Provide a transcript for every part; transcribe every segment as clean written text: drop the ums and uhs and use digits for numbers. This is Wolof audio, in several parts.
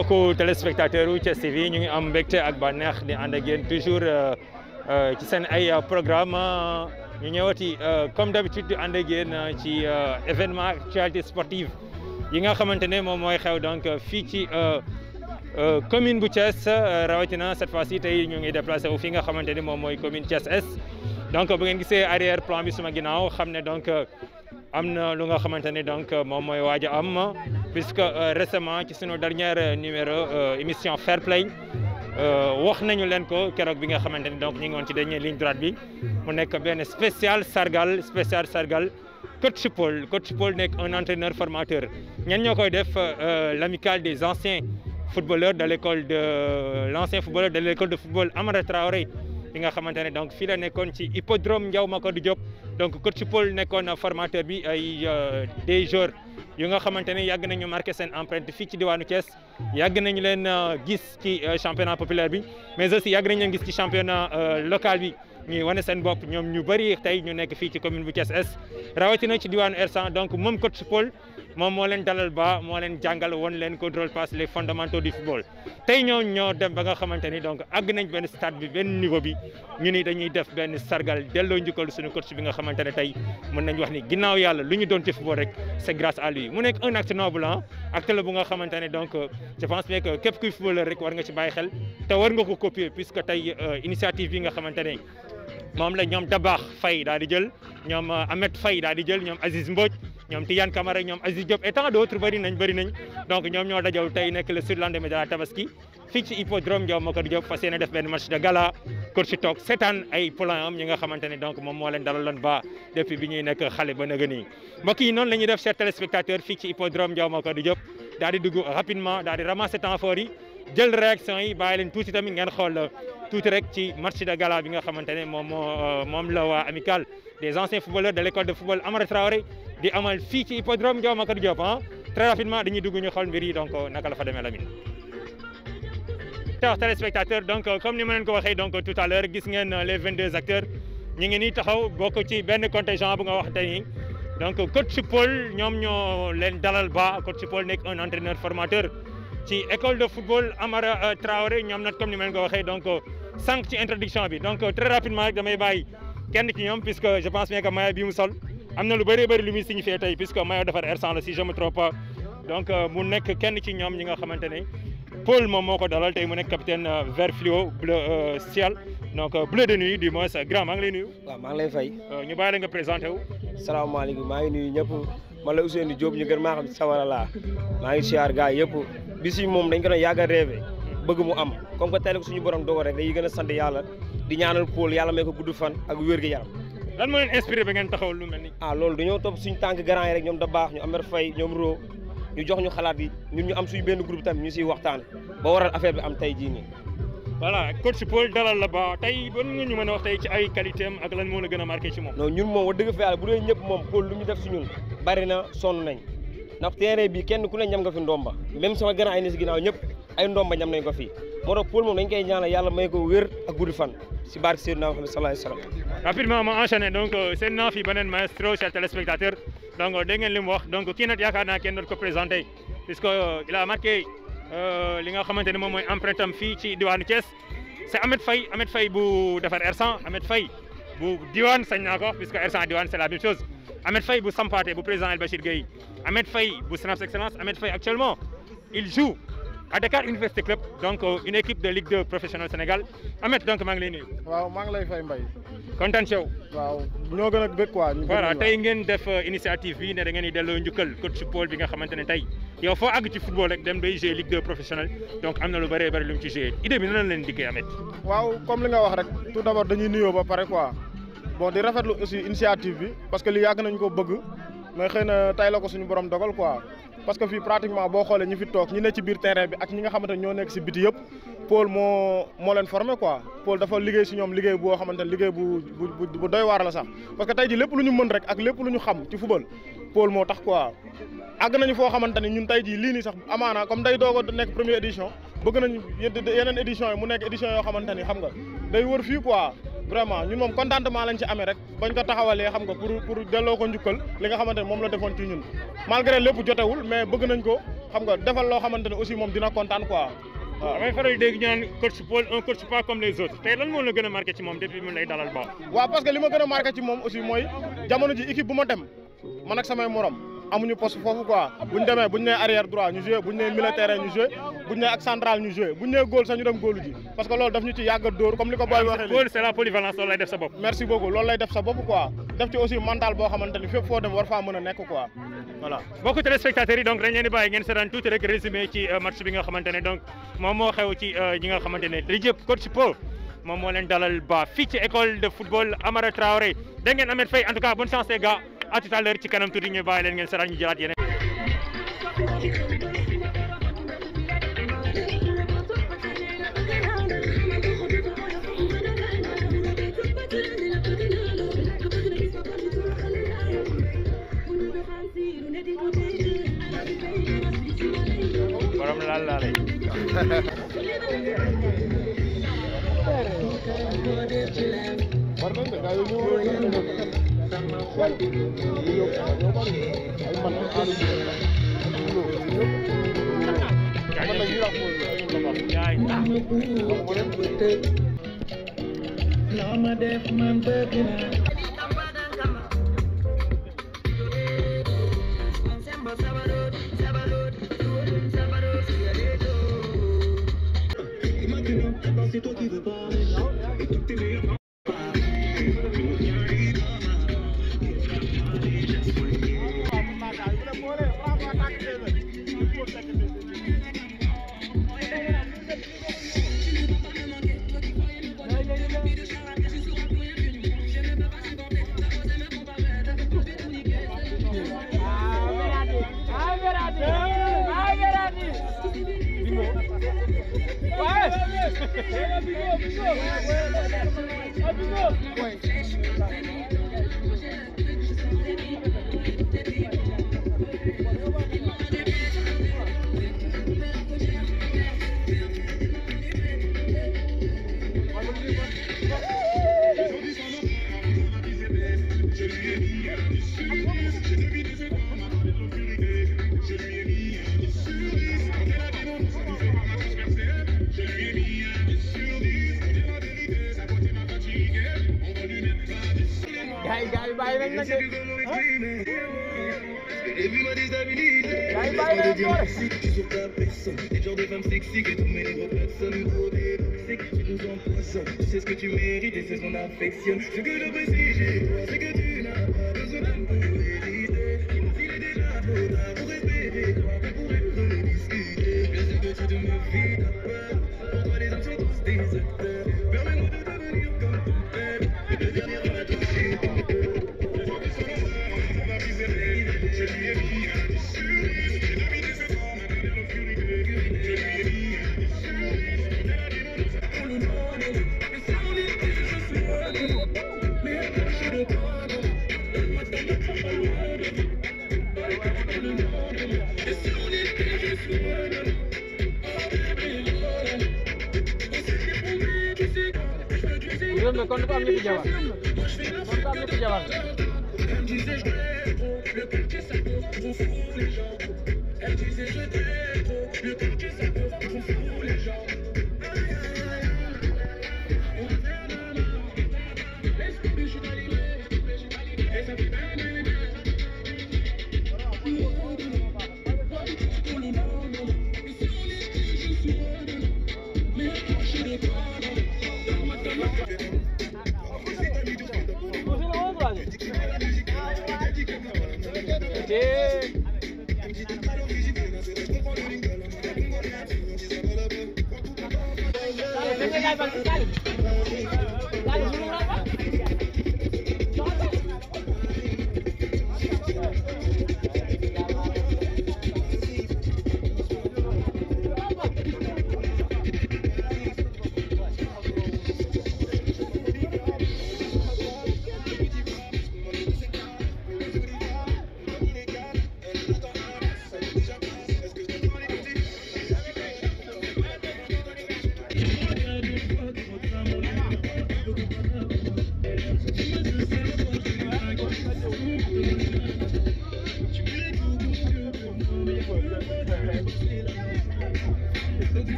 mbokku téléspectateurs yu Thiès TV ñu ngi am mbégte ak bànneex di ànd ak yéen toujours ci seen ay programme ñu ñëwati comme d'habitude di ànd ak yéen ci événement actualité sportive yi nga xamante ne moom mooy xew donc fii ci commune bu Thiès rawatina cette fois-ci tey ñu ngi déplacé wu fi nga xamante ni moom mooy commune Thiès Est donc bu ngeen gisee arrière plan bi suma ginnaaw xam ne donc am na lu nga xamante ne donc moom mooy waaj a am puisque récemment ci sunu dernière numéro émission Fair Play wax nañu leen ko keroog bi nga xamante ni donc ñu ngi woon ci dernière ligne droite bi mu nekk benn spécial sargal coach Paul nekk un entraîneur formateur ñan ñoo koy def l'amicale des anciens footballeurs de l'école de football Amara Traoré bi nga xamante ne donc fii la nekkoon ci hippodrome Ndiaw Macodou Diop donc coach Paul nekkoon formateur bi ay des joueurs yu nga xamante ne yàgg nañu marqué seen empreinte fii ci diwaanu Thiès yàgg nañu leen gis ci championnat populaire bi mais aussi yàgg nañu leen gis ci championnat local bi ñuy wane seen bopp ñoom ñu bëri tey ñu nekk fii ci commune bu Thiès Est rawatina ci diwaanu R100 donc moom coach Paul moom moo leen dalal ba moo leen jàngal woon leen contrôle passe les fondamentaux du football tey ñoo dem ba nga xamante ni donc àgg nañ benn stade bi benn niveau bi ñu ni dañuy def benn sargal delloo njukkal suñu coach bi nga xamante ne tey mën nañ wax ni ginnaaw yàlla lu ñu doon ci football rek c'est grâce à lui mu nekk un acte noble acte la bu nga xamante ne donc je pense bien que képp kuy footballeur rek war nga ci bàyyi xel te war nga ko copier puisque tey initiative bi nga xamante ne moom la ñoom Dabakh Faye daal di jël ñoom Ahmed Faye daal di jël ñoom Aziz Mbodj ñoom Tidiane Camara ñoom Aziz Diop et tant d'autres bëri nañ donc ñoom ñoo dajaw tey nekk le surlendemain de la Tabaski fii ci hippodrome Ndiaw Macodou Diop fas yéene def benn match de gala coach toog seetaan ay poulain am ñi nga xamante ne donc moom moo leen dalaloon ba depuis bi ñuy nekk xale ba nëgë nii mbokk yi noonu la ñuy def chers téléspectateurs fii ci hippodrome Ndiaw Macodou Diop daal di dugg rapidement daal di ramasser temps fort yi jël réaction yi bàyyi leen tuuti tamit ngeen xool tuuti rek ci match de gala bi nga xamante ne moom la waa amicale des anciens footballeurs de l'école de football Amara Traoré di amal fii ci hippodrome Ndiaw Macodou Diop très rapidement dañuy dugg ñu xool mbir yi donc naka la fa demee Lamine. chers téléspectateurs donc comme ni ma leen ko waxee donc tout à l'heure gis ngeen les 22 acteurs ñu ngi nii taxaw bokk ci benn contingent bu nga waxante ni donc coach Paul ñoom ñoo leen dalal ba coach Paul nekk un entraîneur formateur ci école de football Amara Traoré ñoom nag comme ni ma leen ko waxee donc sànq ci introduction bi donc très rapidement rek damay bàyyi kenn ci ñoom puisque je pense bien que maillot bi mu sol am na lu bëri lu muy signifié tey puisque maillot defar R100 la si je me trompe pas donc mu nekk kenn ci ñoom ñi nga xamante ne Paul moom moo ko dalal tey mu nekk capitaine vert fluo bleu ciel donc bleu de nuit du moins grand maa ngi lay nuyu. waaw maa ngi lay fay. ñu bàyyi la nga présenté wu. salaamaaleykum maa ngi nuyu ñëpp man la Ousseynou Diop ñu gën maa xam Sawara laa maa ngi siyaar gars yëpp bis yi moom dañ ko doon yàgg a rêvé bëgg mu am comme que tey la suñu borom dogo rek dañuy gën a sant yàlla di ñaanal Paul yàlla may ko gudd fan ak wér gu yaram. lan moo leen inspiré ba ngeen taxawal lu mel ni. loolu dañoo topp suñu tànk grand yi rek ñoom Dabakh ñu Amer Faye ñoom Ro ñu jox ñu xalaat yi ñun ñu am suñu benn groupe tamit ñu siy waxtaan ba waral affaire bi am tey jii nii. voilà coach Paul dalal la ba tey ban nga ñu mën a wax tey ci ay qualité am ak lan moo la gën a marqué ci moom. non ñun moom wax dëgg fa yàlla bu dee ñëpp moom Paul lu ñu def si ñun bari na sonn nañ ndax terrain bi kenn ku ne ñam nga fi ndomba même sama grand ay ni si ginnaaw ñëpp ay ndomba ñam nañ ko fii moo tax Paul moom dañ koy ñaanal yàlla may ko wér ak guddi fan si barke Seydina Muhammad sallallahu alayhi wa sallam. rapidement ma enchaîné donc seen naa fi beneen maestro chers téléspectateurs donc dégg ngeen li mu wax donc kii nag yaakaar naa kenn doon ko présenté puisque il a marqué li nga xamante ne moom mooy empreinte am fii ci diwaanu Thiès c'est Ahmed Faye bu defar R100 Ahmed Faye bu diwaan sañ naa ko wax puisque R100 diwaan c'est la même chose Ahmed Faye bu Sampaate bu président El Bachir Gueye Ahmed Faye bu Snaps Excellence Ahmed Faye actuellement il joue à Dakar Université Club donc une équipe de Ligue 2 professionnelle Sénégal Ahmed donc maa ngi lay nuyu. waaw maa ngi lay fay Mbaye. kontaan ci yow. waaw ñoo gën a bëgg quoi. voilà tey ngeen def initiative bi ne da ngeen di delloo njukkal coach Paul bi nga xamante ne tey yow foo àgg ci football rek dem bay jouer Ligue 2 professionnelle donc am na lu bëree bëri lu mu ci jouer idée bi nan la leen dikkee Ahmed. waaw comme li nga wax rek tout d'abord dañuy nuyoo ba pare quoi bon di rafetlu aussi initiative bi parce que li yàgg nañ ko bëgg mais xëy na tey la ko suñu borom dogal quoi. parce que fii pratiquement boo xoolee ñi fi toog ñi ne ci biir terrain bi ak ñi nga xamante ne ñoo nekk si biti yëpp Paul moo leen formé quoi Paul dafa liggéey si ñoom liggéey boo xamante ne liggéey bu doy waar la sax parce que tey ji lépp lu ñu mën rek ak lépp lu ñu xam ci football Paul moo tax quoi àgg nañu foo xamante ne ñun tey jii lii nii sax amaana comme day doog a nekk première édition bëgg nañu yeneen édition yi mu nekk édition yoo xamante ni xam nga day wër fii quoi vraiment ñun moom contentement lañ ci amee rek bañ ko taxawalee xam nga pour delloo ko njukkal li nga xamante ne moom la defoon ci ñun malgré lépp jotewul mais bëgg nañ ko xam nga defal loo xamante ne aussi moom dina kontaan quoi waaw. damay faral di dégg ñu naan coach Paul un coach pas comme les autres tey lan moo la gën a marqué ci moom depuis mu lay dalal ba. waaw parce que li ma gën a marqué ci moom aussi mooy jamono ji équipe bu ma dem man ak samay morom amuñu poste foofu quoi buñ demee buñ nee arrière droit ñu joué buñ nee milieu terrain ñu joué buñ nee ak central ñu joué buñ nee góol sax ñu dem góolu ji parce que loolu daf ñu ci yàgg a dóor comme li ko booy waxee léegi. c'est la polyvalence loolu lay def sa bopp. merci beaucoup loolu lay def sa bopp quoi def ci aussi mental boo xamante ni fépp foo dem war faa mën a nekk quoi voilà. mbokku téléspectateurs yi donc dañ leen di bàyyi ngeen seetaan tuuti rek résumé ci match bi nga xamante ne donc moom moo xew ci ñi nga xamante ne li jëpp coach Paul moom moo leen dalal ba fii ci école de football Amara Traoré da ngeen Ahmed Faye en tout cas bonne chance les gars à tout à l'heure ci kanam tuuti ñu bàyyi leen ngeen seetaan ñu jëlaat yeneen. borom laal laalay. C'est toi qui veux parler et toutes tes meilleures. Des genres de femmes sexy que tous mes négros personnes trop toxiques. Tu nous empoisonnes, tu sais ce que tu mérites et c'est ce qu'on affectionne. Ce que j'apprécie chez toi, c'est que tu n'as pas besoin d'un pour hésiter. Il est déjà trop tard pour espérer croire qu'on pourrait rediscuter. Je sais que tu te méfies, t'as peur. Pour toi les hommes sont tous des acteurs. Permets-moi de devenir comme ton père et de devenir à toucher ton cœur. Je lui ai mis un discours. J'ai dominé ce temps, maintenant elle est furieux. Je lui ai mis un discours. Elle a dit non, nous avons le nom. Mais ça on est que je suis loin. Mais elle cache de toi. Donne-moi ta main, pas loin de nous. Le nom. Et ça on est que je suis loin. kon dafa am ñetti jabar kon dafa am ñetti jabar. Elle disait je t'aime trop, le quartier ça peut trop fou les gens. Elle disait je t'aime trop, le quartier ça peut trop fou les gens. Et ça fait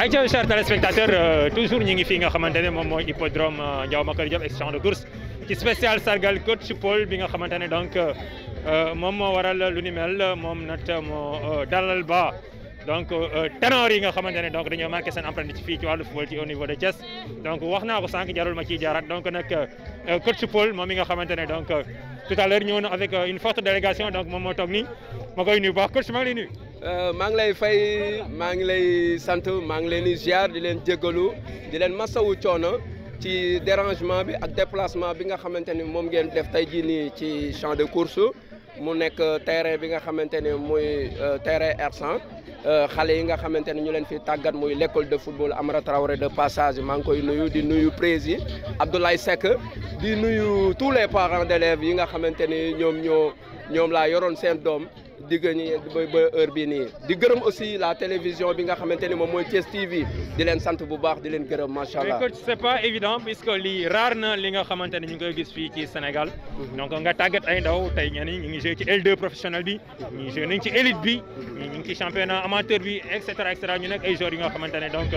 ayca chers téléspectateurs toujours ñu ngi fii nga xamante ne moom mooy hippodrome Ndiaw Macary Diop ex-champ de course ci spécial sargal coach Paul bi nga xamante ne donc moom moo waral lu ni mel moom nag moo dalal ba donc ténor yi nga xamante ne donc dañoo marqué seen empreinte ci fii ci wàllu football ci au niveau de Thiès donc wax naa ko sànq jarul ma ciy jaaraat donc nag coach Paul moom mi nga xamante ne donc tout à l'heure ñëw na avec une forte délégation donc moom moo toog nii ma koy nuyu baax coach maa ngi lay nuyu. maa ngi lay fay maa ngi lay sant maa ngi leen di ziar di leen jéggalu di leen masawu coono ci dérangement bi ak déplacement bi nga xamante ni moom ngeen def tey jii nii ci champ de course mu nekk terrain bi nga xamante ne muy terrain R100 xale yi nga xamante ne ñu leen fi tàggat muy l'école de football Amara Traoré de passage maa ngi koy nuyu di nuyu prési Abdoulaye Seck di nuyu tous les parents d'élèves yi nga xamante ni ñoom laa yoroon seen doom digg ñi ba heure bii nii di gërëm aussi la télévision bi nga xamante ni moom mooy Thiès TV di leen sant bu baax di leen gërëm macha allah. mais coach c'est pas évident puisque lii rare na li nga xamante ne ñu ngi koy gis fii ci Sénégal. donc nga tàggat ay ndaw tey ñenn ñi ñu ngi joué ci L2 professionnel bi ñu joué nañ ci élite bi ñu ngi ci championnat amateur bi et cetera ñu nekk ay joueurs yi nga xamante ne donc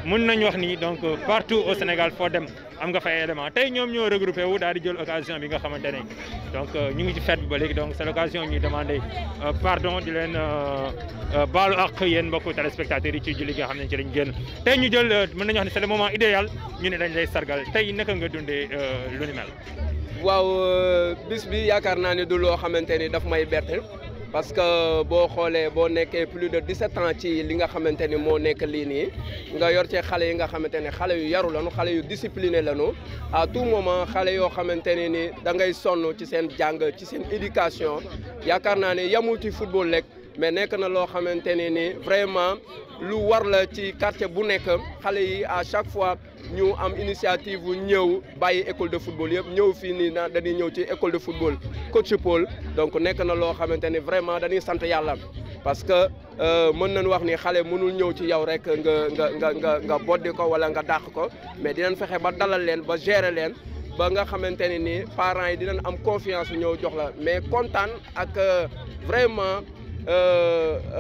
mën nañu wax ni donc partout au Sénégal foo dem am nga fay élément tey ñoom ñoo regroupé wu daal di jël occasion bi nga xamante ne donc ñu ngi ci fête bi ba léegi donc c'est l'occasion ñuy demander pardon di leen baalu ak yéen mbokku téléspectateurs yi ci julli nga xam ne ci lañ génn tey ñu jël mën nañu wax ne c'est le moment idéal ñu ne dañ lay sargal tey naka nga dundee lu ni mel. waaw bis bi yaakaar naa ne du loo xamante ni daf may bett parce que boo xoolee boo nekkee plus de 17 ans ci li nga xamante ni moo nekk lii nii nga yor ci xale yi nga xamante ne xale yu yaru lañu xale yu discipliné lañu à tout moment xale yoo xamante ne ni da ngay sonn ci seen jàng ci seen éducation yaakaar naa ne yamul ci football rek mais nekk na loo xamante ne ni vraiment lu war la ci quartier bu nekk xale yi à chaque fois ñu am initiative bu ñëw bàyyi école de football yëpp ñëw fii nii na dañuy ñëw ci école de football coach Paul donc nekk na loo xamante ni vraiment dañuy sant yàlla parce que mën nañu wax ni xale mënul ñëw ci yow rek nga boddi ko wala nga dàq ko mais dinañ fexe ba dalal leen ba gérer leen ba nga xamante ne ni parents yi dinañ am confiance ñëw jox la mais kontaan ak vraiment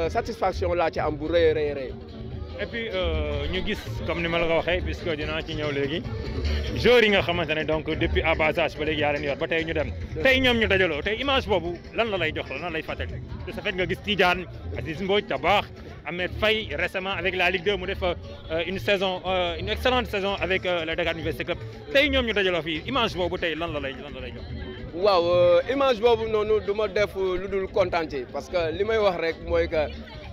satisfaction laa ci am bu rëy rëy. et puis ñu gis comme ni ma la ko waxee puisque dinaa ci ñëw léegi joueurs yi nga xamante ne donc depuis à bas âge ba léegi yaa leen yor ba tey ñu dem tey ñoom ñu dajaloo tey image boobu lan la lay jox lan lay fàttali de ce fait nga gis Tidiane Aziz Mbodj Tabax Ahmed Faye récemment avec la Ligue 2 mu def une excellente saison avec le Dakar Université Club tey ñoom ñu dajaloo fii image boobu tey lan la lay jox. waaw image boobu noonu du ma def lu dul kontaan ci parce que li may wax rek mooy que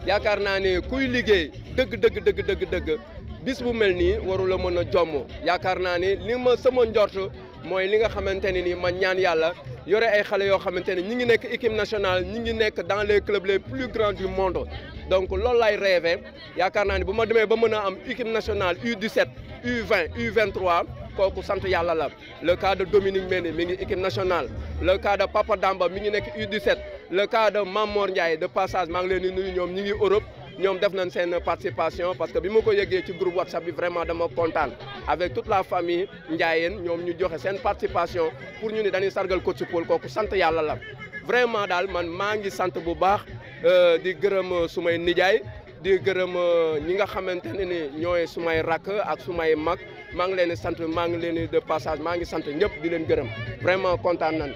yaakaar naa ne kuy liggéey dëgg bis bu mel nii waru la mën a jomm yaakaar naa ni li ma sama njort mooy li nga xamante ne ni ma ñaan yàlla yore ay xale yoo xamante ne ñi ngi nekk équipe nationale ñi ngi nekk dans les clubs les plus grands du monde donc loolu laay rêvé yaakaar naa ni bu ma demee ba mën a am équipe nationale U17 U20 U23 kooku sant yàlla la le cas de Dominique Mendy mi ngi équipe nationale le cas de Papa Damba mi ngi nekk U17 le cas de Mamor Ndiaye de passage maa ngi leen di nuyu ñoom ñi ngi Europe ñoom def nañ seen participation parce que bi ma ko yëgee ci groupe WhatsApp bi vraiment dama kontaan avec toute la famille Ndiayeen ñoom ñu joxe seen participation pour ñu ne dañuy sargal coach Paul kooku sant yàlla la vraiment daal man maa ngi sant bu baax di gërëm sumay nijaay di gërëm ñi nga xamante ne ni ñooy sumay rakk ak sumay mag maa ngi leen di sant maa ngi leen di de passage maa ngi sant ñëpp di leen gërëm vraiment kontaan nañ.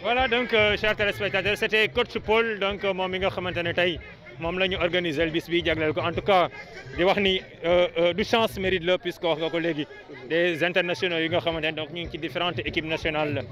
voilà donc chers téléspectateurs c'était coach Paul donc moom mi nga xamante ne tey moom la ñu organiser bis bi jagleel ko en tout cas di wax ni du chance mérite la puisque wax nga ko léegi des internationaux yi nga xamante ne donc ñu ngi ci différentes équipes nationales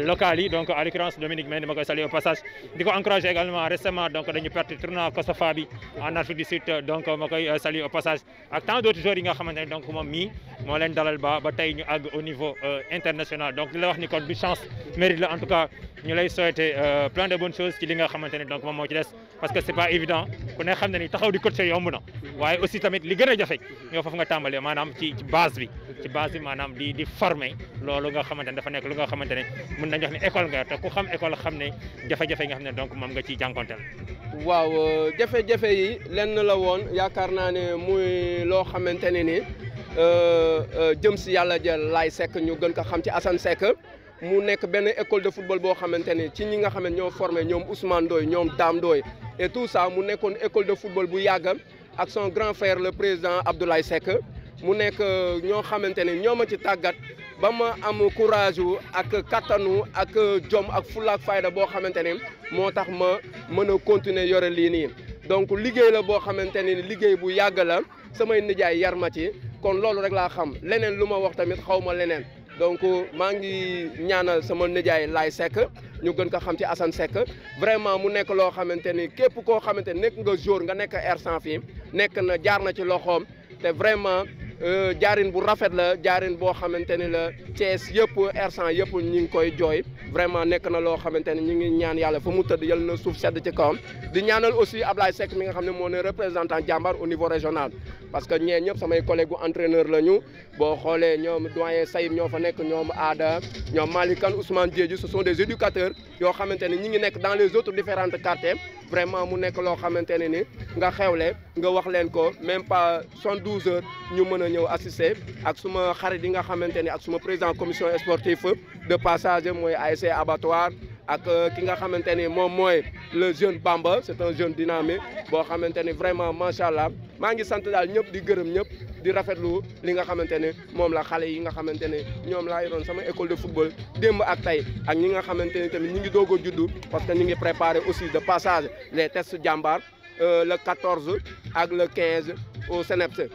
locales yi donc en l'occurrence Dominique Mendy ma koy saluer au passage di ko encourager également récemment donc dañu perte tournoi Kosofa bi en Afrique du Sud donc ma koy saluer au passage ak tant d'autres joueurs yi nga xamante ne donc moom mii moo leen dalal ba tey ñu àgg au niveau international donc di la wax ni kon du chance mérite la en tout cas ñu lay souhaiter plein de bonnes choses ci li nga xamante ne donc moom moo ci des parce que c'est pas évident ku ne xam ne ni taxaw di coacher yomb na waaye aussi tamit li gën a jafe ñoo foofu nga tàmbalee maanaam ci base bi maanaam di former loolu nga xamante ne dafa nekk lu nga xamante ne mën nañu wax ne école nga te ku xam école xam ne jafe-jafe yi nga xam ne donc moom nga ciy jànkonteel. waaw jafe-jafe yi lenn la woon yaakaar naa ne muy loo xamante ne ni jëm si yàlla jël Laay Seck ñu gën ko xam ci Assane Seck mu nekk benn école de football boo xamante ne ci ñi nga xam ne ñoo formé ñoom Ousmane Ndoye ñoom Dame Ndoye et tout ça mu nekkoon école de football bu yàgg ak son grand frère le président Abdoulaye Seck mu nekk ñoo xamante ne ñoo ma ci tàggat ba ma am courage ak kattanu ak jom ak fulla ak fayda boo xamante ne moo tax ma mën a continuer yore lii nii donc liggéey la boo xamante ne liggéey bu yàgg la samay nijaay yar ma ci kon loolu rek laa xam leneen lu ma wax tamit xaw ma leneen donc maa ngi ñaanal sama nijaay Laay Seck ñu gën ko xam ci Assane Seck vraiment mu nekk loo xamante ni képp koo xamante ni nekk nga jour nga nekk R100 fii nekk na jaar na ci loxoom te vraiment jaarin bu rafet la jaarin boo xamante ni la Thiès yëpp R100 yëpp ñu ngi koy jooy vraiment nekk na loo xamante ni ñu ngi ñaan yàlla fa mu tëdd yal na suuf sedd ci kawam di ñaanal aussi Ablaye Seck mi nga xam ne moo ne représentant jàmbaar au niveau régional parce que ñee ñëpp samay collègues bu entraîneur la ñu boo xoolee ñoom doyen Sayid ñoo fa nekk ñoom Aada ñoom Malick Kane Ousmane Diédhiou ce sont des éducateurs yoo xamante ne ñi ngi nekk dans les autres différentes quartiers vraiment mu nekk loo xamante ne ni nga xewle nga wax leen ko même pas 72 heures ñu mën a ñëw assister ak suma xarit yi nga xamante ni ak suma président commission sportive de passage mooy ASC Abattoir ak ki nga xamante ni moom mooy le jeune Bamba c'est un jeune dynamique boo xamante ni vraiment macha allah maa ngi sant daal ñëpp di gërëm ñëpp di rafetlu li nga xamante ne moom la xale yi nga xamante ne ñoom laa yoroon sama école de football démb ak tey ak ñi nga xamante ne tamit ñi ngi doog a juddu parce que ñi ngi préparé aussi de passage les tests jàmbaar le 14 ak le 15 au CNEPS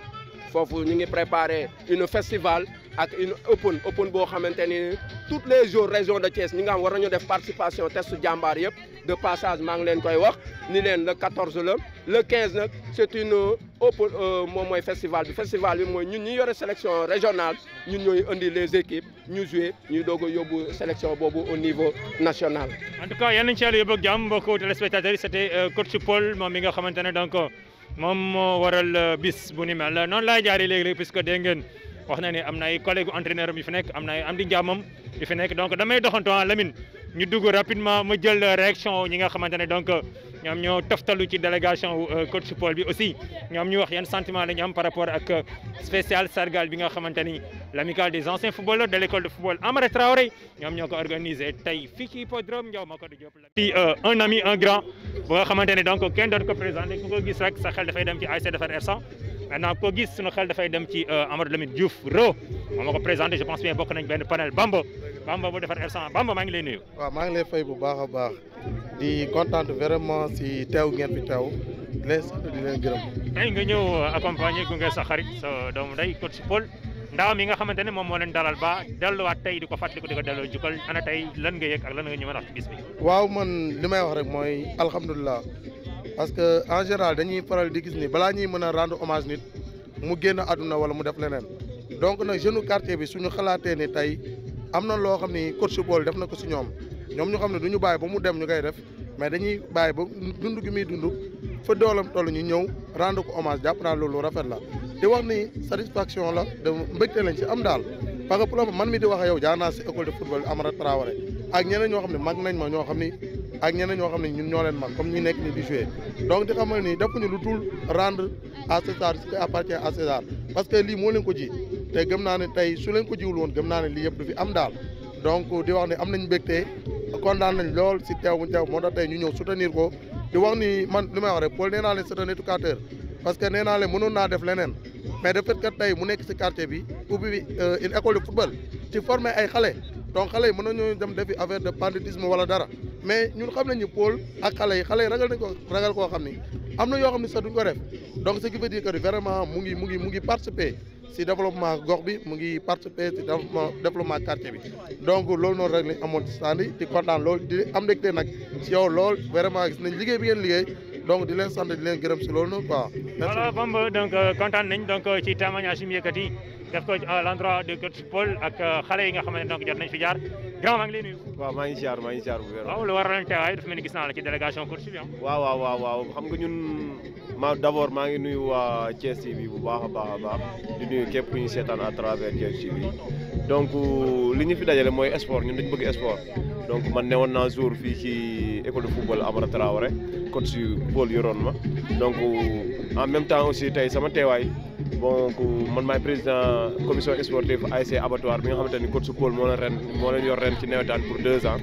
foofu ñu ngi préparé une festival ak une open boo xamante ni toutes les jours région de Thiès ñi nga xam war nañu def participation test jàmbaar yëpp de passage maa ngi leen koy wax ni leen le 14 la le 15 nag c'est une open moom mooy festival bi mooy ñun ñi yore sélection régionale ñun ñooy indi les équipes ñu jouer ñuy doog a yóbbu sélection boobu au niveau national. en tout cas yal nañu ci yàlla yóbbu ak jàmm mbokku téléspectateurs yi c'était coach Paul moom mi nga xamante ne donc moom moo waral bis bu ni mel noonu laay jaaree léegi puisque dégg ngeen wax na ne am na ay collègues entraîneurs yu fi nekk am na ay am di jàmmam yu fi nekk donc damay doxantu Lamine ñu dugg rapidement ma jël réaction ñi nga xamante ne donc ñoom ñoo toftalu ci délégation coach Paul bi aussi ñoom ñu wax yan sentiment la ñu am par rapport ak spécial sargal bi nga xamante ni l'amicale des anciens footballeurs de l'école de football Amara Traoré ñoom ñoo ko organisé tey fii ci hippodrome Ndiaw Macodou Diop la. un ami un grand bu nga xamante ne donc kenn doon ko présenté ku ko gis rek sa xel dafay dem ci ASC Defar R100 maintenant ko gis suñu xel dafay dem ci Amadou Lamine Diouf Ro moom moo ko présenté je pense bien bokk nañ benn panel Bamba bu Defar R100 Bamba maa ngi lay nuyu. waaw maa ngi lay fay bu baax a baax di kontaan vraiment si teew ngeen fi teew di leen sant di leen gërëm. tey nga ñëw accompagner gunge sa xarit sa doomu ndey coach Paul ndaw mi nga xamante ne moom moo leen dalal ba delluwaat tey di ko fàttaliku di ko delloo jukkal ana tey lan nga yëg ak lan nga ñu mën a wax ci bis bi. waaw man li may wax rek mooy alhamdulilah parce que en général dañuy faral di gis ni balaa ñuy mën a rendre hommage nit mu génn àdduna wala mu def leneen donc nag jeune quartier bi suñu xalaatee ni tey am na loo xam ni coach Paul def na ko si ñoom ñu xam ne du ñu bàyyi ba mu dem ñu koy def mais dañuy bàyyi ba dund gi muy dund fa doolam toll ñu ñëw rendre ko hommage jàpp naa loolu rafet la di wax ni satisfaction la de mbégte lañ si am daal parce que pour man mi di wax ak yow jaar naa si école de football Amara Traoré ak ñeneen ñoo xam ne mag nañ ma ñoo xam ni ak ñeneen ñoo xam ne ñun ñoo leen mag comme ñu nekk ni di jouer donc di xamal ni defuñu lu dul rendre à César ce qui appartient à César parce que lii moo leen ko ji te gëm naa ne tey su leen ko jiwul woon gëm naa ne lii yëpp du fi am daal donc di wax ne am nañ mbégte kontaan nañ lool si teew bu teew moo tax tey ñu ñëw soutenir ko di wax ni man li may wax rek Paul nee naa leen c'est un éducateur parce que nee naa leen mënoon naa def leneen mais de fait que tey mu nekk si quartier bi ubbi une école de football ci former ay xale donc xale yi mën nañoo dem defi affaire de banditisme wala dara mais ñun xam nañu Paul ak xale yi ragal nañ ko ragal koo xam ni am na yoo xam ne sax duñ ko def donc ce qui veut dire que vraiment mu ngi participer si développement gox bi mu ngi participer si développement quartier bi donc loolu noonu rek lañ amoon ci sandi di kontaan loolu di am ndegte nag si yow lool vraiment gis nañ liggéey bi ngeen liggéey donc di leen sant di leen gërëm si loolu noonu quoi. voilà Bamba donc kontaan nañ donc ci témoignage yi mu yëkkati def ko à l'endroit de coach Paul ak xale yi nga xamante ne donc jot nañ fi jaar grand maa ngi lay nuyu. waaw maa ngi ziar bu wér. waaw lu waral teewaay dafa mel ni gis naa la ci délégation coach bi waaw xam nga ñun d'abord maa ngi nuyu waa Thiès TV bu baax a baax di nuyu képp ku ñu seetaan à travers Thiès TV donc li ñu fi dajale mooy sport ñun dañu bëgg sport donc man newoon naa jour fii ci école de football Amara Traoré coach Paul yoroon ma donc en même temps aussi tey sama teewaay donc man maay président commission sportive ASC Abattoir bi nga xamante ni coach Paul moo leen yor ren ci nawetaan pour 2 ans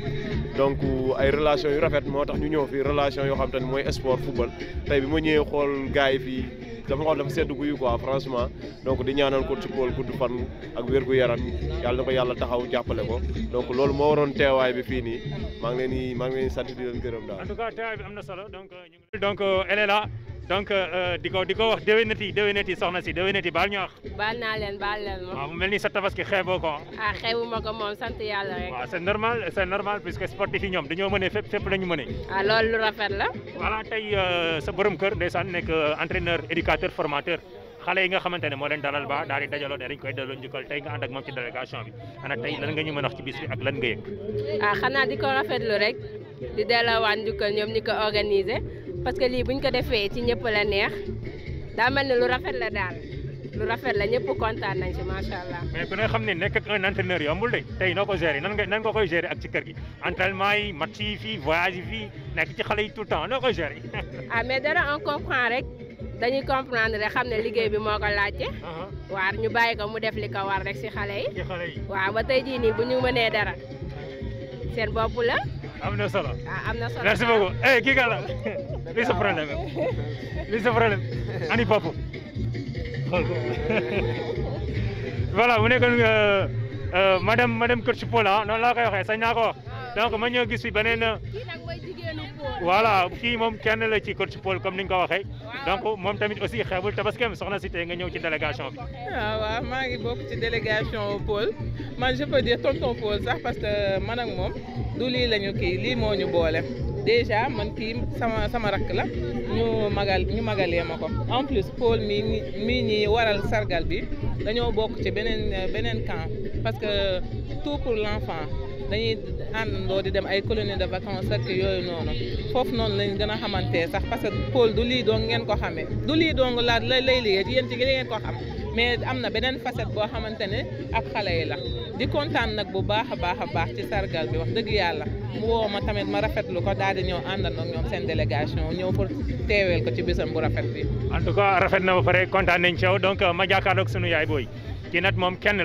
donc ay relation yu rafet moo tax ñu ñëw fii relation yoo xamante ni mooy sport football tey bi ma ñëwee xool gars yi fii dafa xool dafa sedd guyu quoi franchement donc di ñaanal coach Paul gudd fan ak wér-gu-yaram yàlla na ko yàlla taxaw jàppale ko donc loolu moo waroon teewaay bi fii nii maa ngi leen di sant di leen gërëm daal. En tout cas teewaay bi am na solo donc elle est là donc di ko wax déwénati soxna si déwénati baal ñu wax. baal naa leen baal leen ma. waaw mu mel ni sa tabaski xeeboo ko. ah xeebuma ko moom sant yàlla rek. waaw c'est normal puisque sportif yi ñoom dañoo mëne fépp la ñu mëne. ah loolu lu rafet la. voilà tey sa borom kër ndeysaan nekk entraîneur éducateur formateur xale yi nga xamante ne moo leen dalal ba daal di dajaloo ne dañ koy delloo njukkal tey nga ànd ak moom ci délégation bi ana tey lan nga ñu mën a wax ci bis bi ak lan nga yëg. ah xanaa di ko rafetlu rek di delloowaat njukkal ñoom ñi ko organisé parce que lii buñ ko defee ci ñëpp la neex daa mel ni lu rafet la daal lu rafet la ñëpp kontaan nañ ci macha allah. mais ku ne xam ne nekk ak un entraîneur yombul de tey noo ko gérer nan nga koy gérer ak ci kër gi entraînement yi match yi fii voyage yi fii nekk ci xale yi tout le temps noo koy gérer. ah mais dara on comprend rek dañuy comprendre rek xam ne liggéey bi moo ko laajte. waar ñu bàyyi ko mu def li ko war rek ci xale yi. waaw ba tey jii nii bu ñu mënee dara seen bopp la. am na solo am na solo merci beaucoup kii ka la lii sa problème ani papa xool ko voilà mu nekkoon madame coach Paul noonu laa koy waxee sañ naa ko wax donc ma ñëw gis fi beneen voilà kii moom kenn la ci coach Paul comme ni nga ko waxee donc moom tamit aussi xeebul tabaskeem soxna si tey nga ñëw ci délégation bi. waaw maa ngi bokk ci délégation Paul man je peux dire tonton Paul sax parce que man ak moom du lii lañu kii lii moo ñu boole déjà man kii sama rakk la ñu magalee ma ko en plus Paul mii ñi waral sargal bi dañoo bokk ci beneen camp parce que tout pour l'enfant dañuy àndandoo di dem ay colonie de vacances ak yooyu noonu foofu noonu lañ gën a xamante sax parce que Paul du lii dong ngeen ko xamee du lii dong lay liggéey ci yéen ci ngeen ko xam mais am na beneen facette boo xamante ne ak xale yi la di kontaan nag bu baax a baax ci sargal bi wax dëgg yàlla mu woo ma tamit ma rafetlu ko daal di ñëw àndandoo ak ñoom seen délégation ñëw pour teeweel ko ci bisam bu rafet bi. en tout cas rafet na ba pare kontaan nañ ci yow donc ma jàkkaarloog sunu yaay booy kii nag moom kenn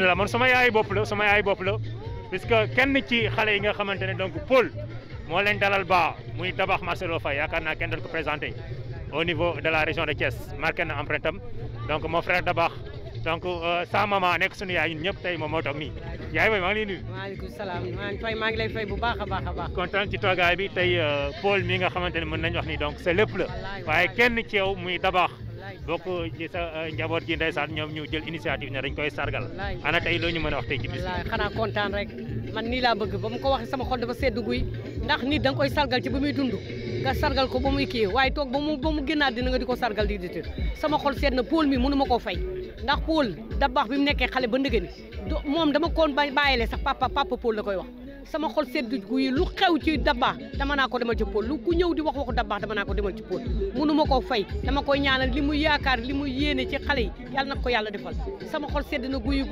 la man sama yaay bopp la puisque kenn ci xale yi nga xamante ne donc Paul moo leen dalal ba muy Dabax Marcelo Faye yaakaar naa kenn doon ko présenté au niveau de la région de Thiès marqué na empreinte am donc mon frère Dabax donc sa maman nekk sunu yaay ñun ñëpp tey moom moo toog nii yaay booy maa ngi lay nuyu. waaleykum salaam maa ngi lay fay bu baax a baax. kontaan ci toogaay bi tey Paul mi nga xamante ne mën nañu wax ni donc c'est lépp la waaye kenn ci yow muy Dabax bokk ci sa njaboot gi ndeysaan ñoom ñu jël initiative ne dañ koy sargal ana tey loo ñu mën a wax tey ci bis bi. xanaa kontaan rek man nii laa bëgg ba mu ko waxee sama xol dafa sedd guy ndax nit da nga koy sargal ci ba muy dund nga sargal ko ba muy kii waaye toog ba mu génnaat dina nga di ko sargal di ditir sama xol sedd na Paul mi mënu ma koo fay ndax Paul Dabax bi mu nekkee xale ba ndëgëni moom dama koon bàyyile sax papa Paul la koy wax sama xol sedd guy lu xew ci Dabax dama naa ko demal ci Paul lu ku ñëw di wax waxu Dabax dama naa ko demal ci Paul mënu ma koo fay dama koy ñaanal li muy yaakaar li muy yéene ci xale yi yàlla na ko yàlla defal sama xol sedd na guy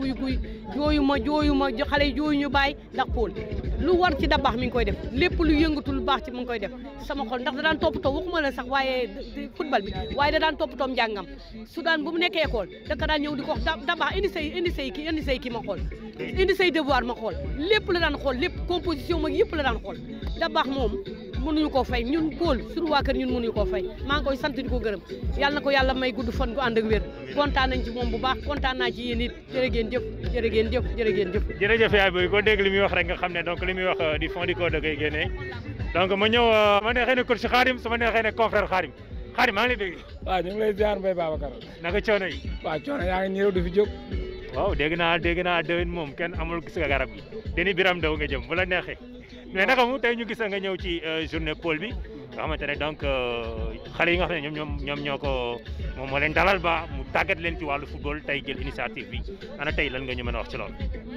jooyu ma xale yi jooyu ñu bàyyi ndax Paul lu war ci Dabax mi ngi koy def lépp lu yëngatu lu baax ci mu ngi koy def sama xol ndax da daan toppatoo waxuma la sax waaye football bi waaye da daan toppatoo njàngam su daan bu mu nekkee école da ka daan ñëw di ko wax Dabax indi say kii ma xool indi say devoir ma xool lépp la daan xool lépp composition mag yëpp la daan xool Dabax moom mënuñu koo fay ñun Paul suñu waa kër ñun mënuñu koo fay maa ngi koy sant di ko gërëm yàlla na ko yàlla may gudd fan gu ànd ak wér kontaan nañ ci moom bu baax kontaan naa ci yéen it jërë ngeen jëf jërëjëf yaay booy ko dégg li muy wax rek nga xam ne donc li muy wax du fond du cœur da koy génnee donc ma ñëw ma neexee ne coach Khadim su ma neexee ne confrère Khadim maa ngi lay dégg. waaw ñu ngi lay ziar Mbaye Babacar. naka coono yi. waaw coono yaa ngi ñëw du fi jóg. waaw dégg naa déwén moom kenn amul gis nga garab gi deni biram daw nga jëm bu la neexee mais naka mu tey ñu gis nga ñëw ci journée Paul bi nga xamante ne donc xale yi nga xam ne ñoom ñoo ko moom moo leen dalal ba mu tàggat leen ci wàllu football tey jël initiative bi ana tey lan nga ñu mën a wax ci loolu.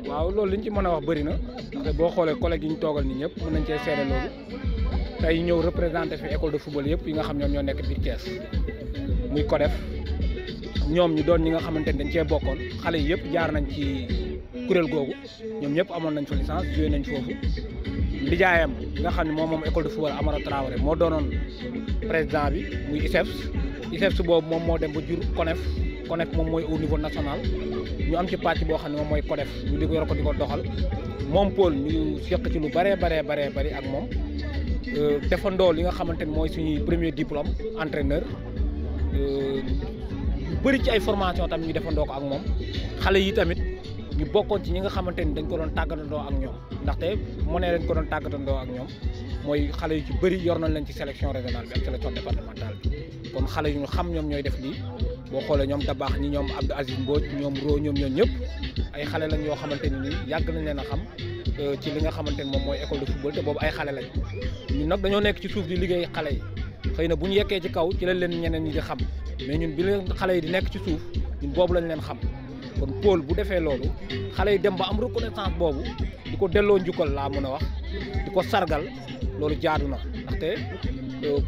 waaw loolu li ñu ci mën a wax bëri na ndaxte boo xoolee collègue yi ñu toogal nii ñëpp mën nañ cee seede loolu tey ñëw représenté fi école de football yëpp yi nga xam ñoom ñoo nekk biir Thiès muy CODEF ñoom ñu doon ñi nga xamante ne dañ cee bokkoon xale yi yëpp jaar nañ ci kuréel googu ñoom ñëpp amoon nañ fa licence joué nañ foofu ndijaayam nga xam ne moom école de football Amara Traoré moo doonoon président bi muy ISEFS boobu moom moo dem ba jur CONEF moom mooy au niveau national ñu am ci pàcc boo xam ne moom mooy CODEF ñu di ko yor ko di ko doxal moom Paul ñu seq ci lu bëree bëri ak moom defandoo li nga xamante ne mooy suñuy premier diplôme entraîneur bëri ci ay formation tamit ñu defandoo ko ak moom xale yi tamit ñu bokkoon ci ñi nga xamante ni dañ ko doon tàggatandoo ak ñoom ndaxte mu ne leen ko doon tàggatandoo ak ñoom mooy xale yu ci bëri yor nañ leen ci sélection régionale bi ak sélection départementale bi kon xale yu ñu xam ñoom ñooy def lii boo xoolee ñoom Dabaax ñi ñoom Abdou Aziz Mbodj ñoom Ro ñoom ñëpp ay xale lañ yoo xamante ni nii yàgg nañ leen a xam ci li nga xamante ni moom mooy école de football te boobu ay xale lañ ñun nag dañoo nekk ci suuf di liggéey xale yi xëy na bu ñu yekkee ci kaw ci lañ leen ñeneen ñi di xam mais ñun bi leen xale yi di nekk ci suuf ñun boobu lañ leen xam kon Paul bu defee loolu xale yi dem ba am reconnaissance boobu di ko delloo njukkal laa mën a wax di ko sargal loolu jaadu na ndaxte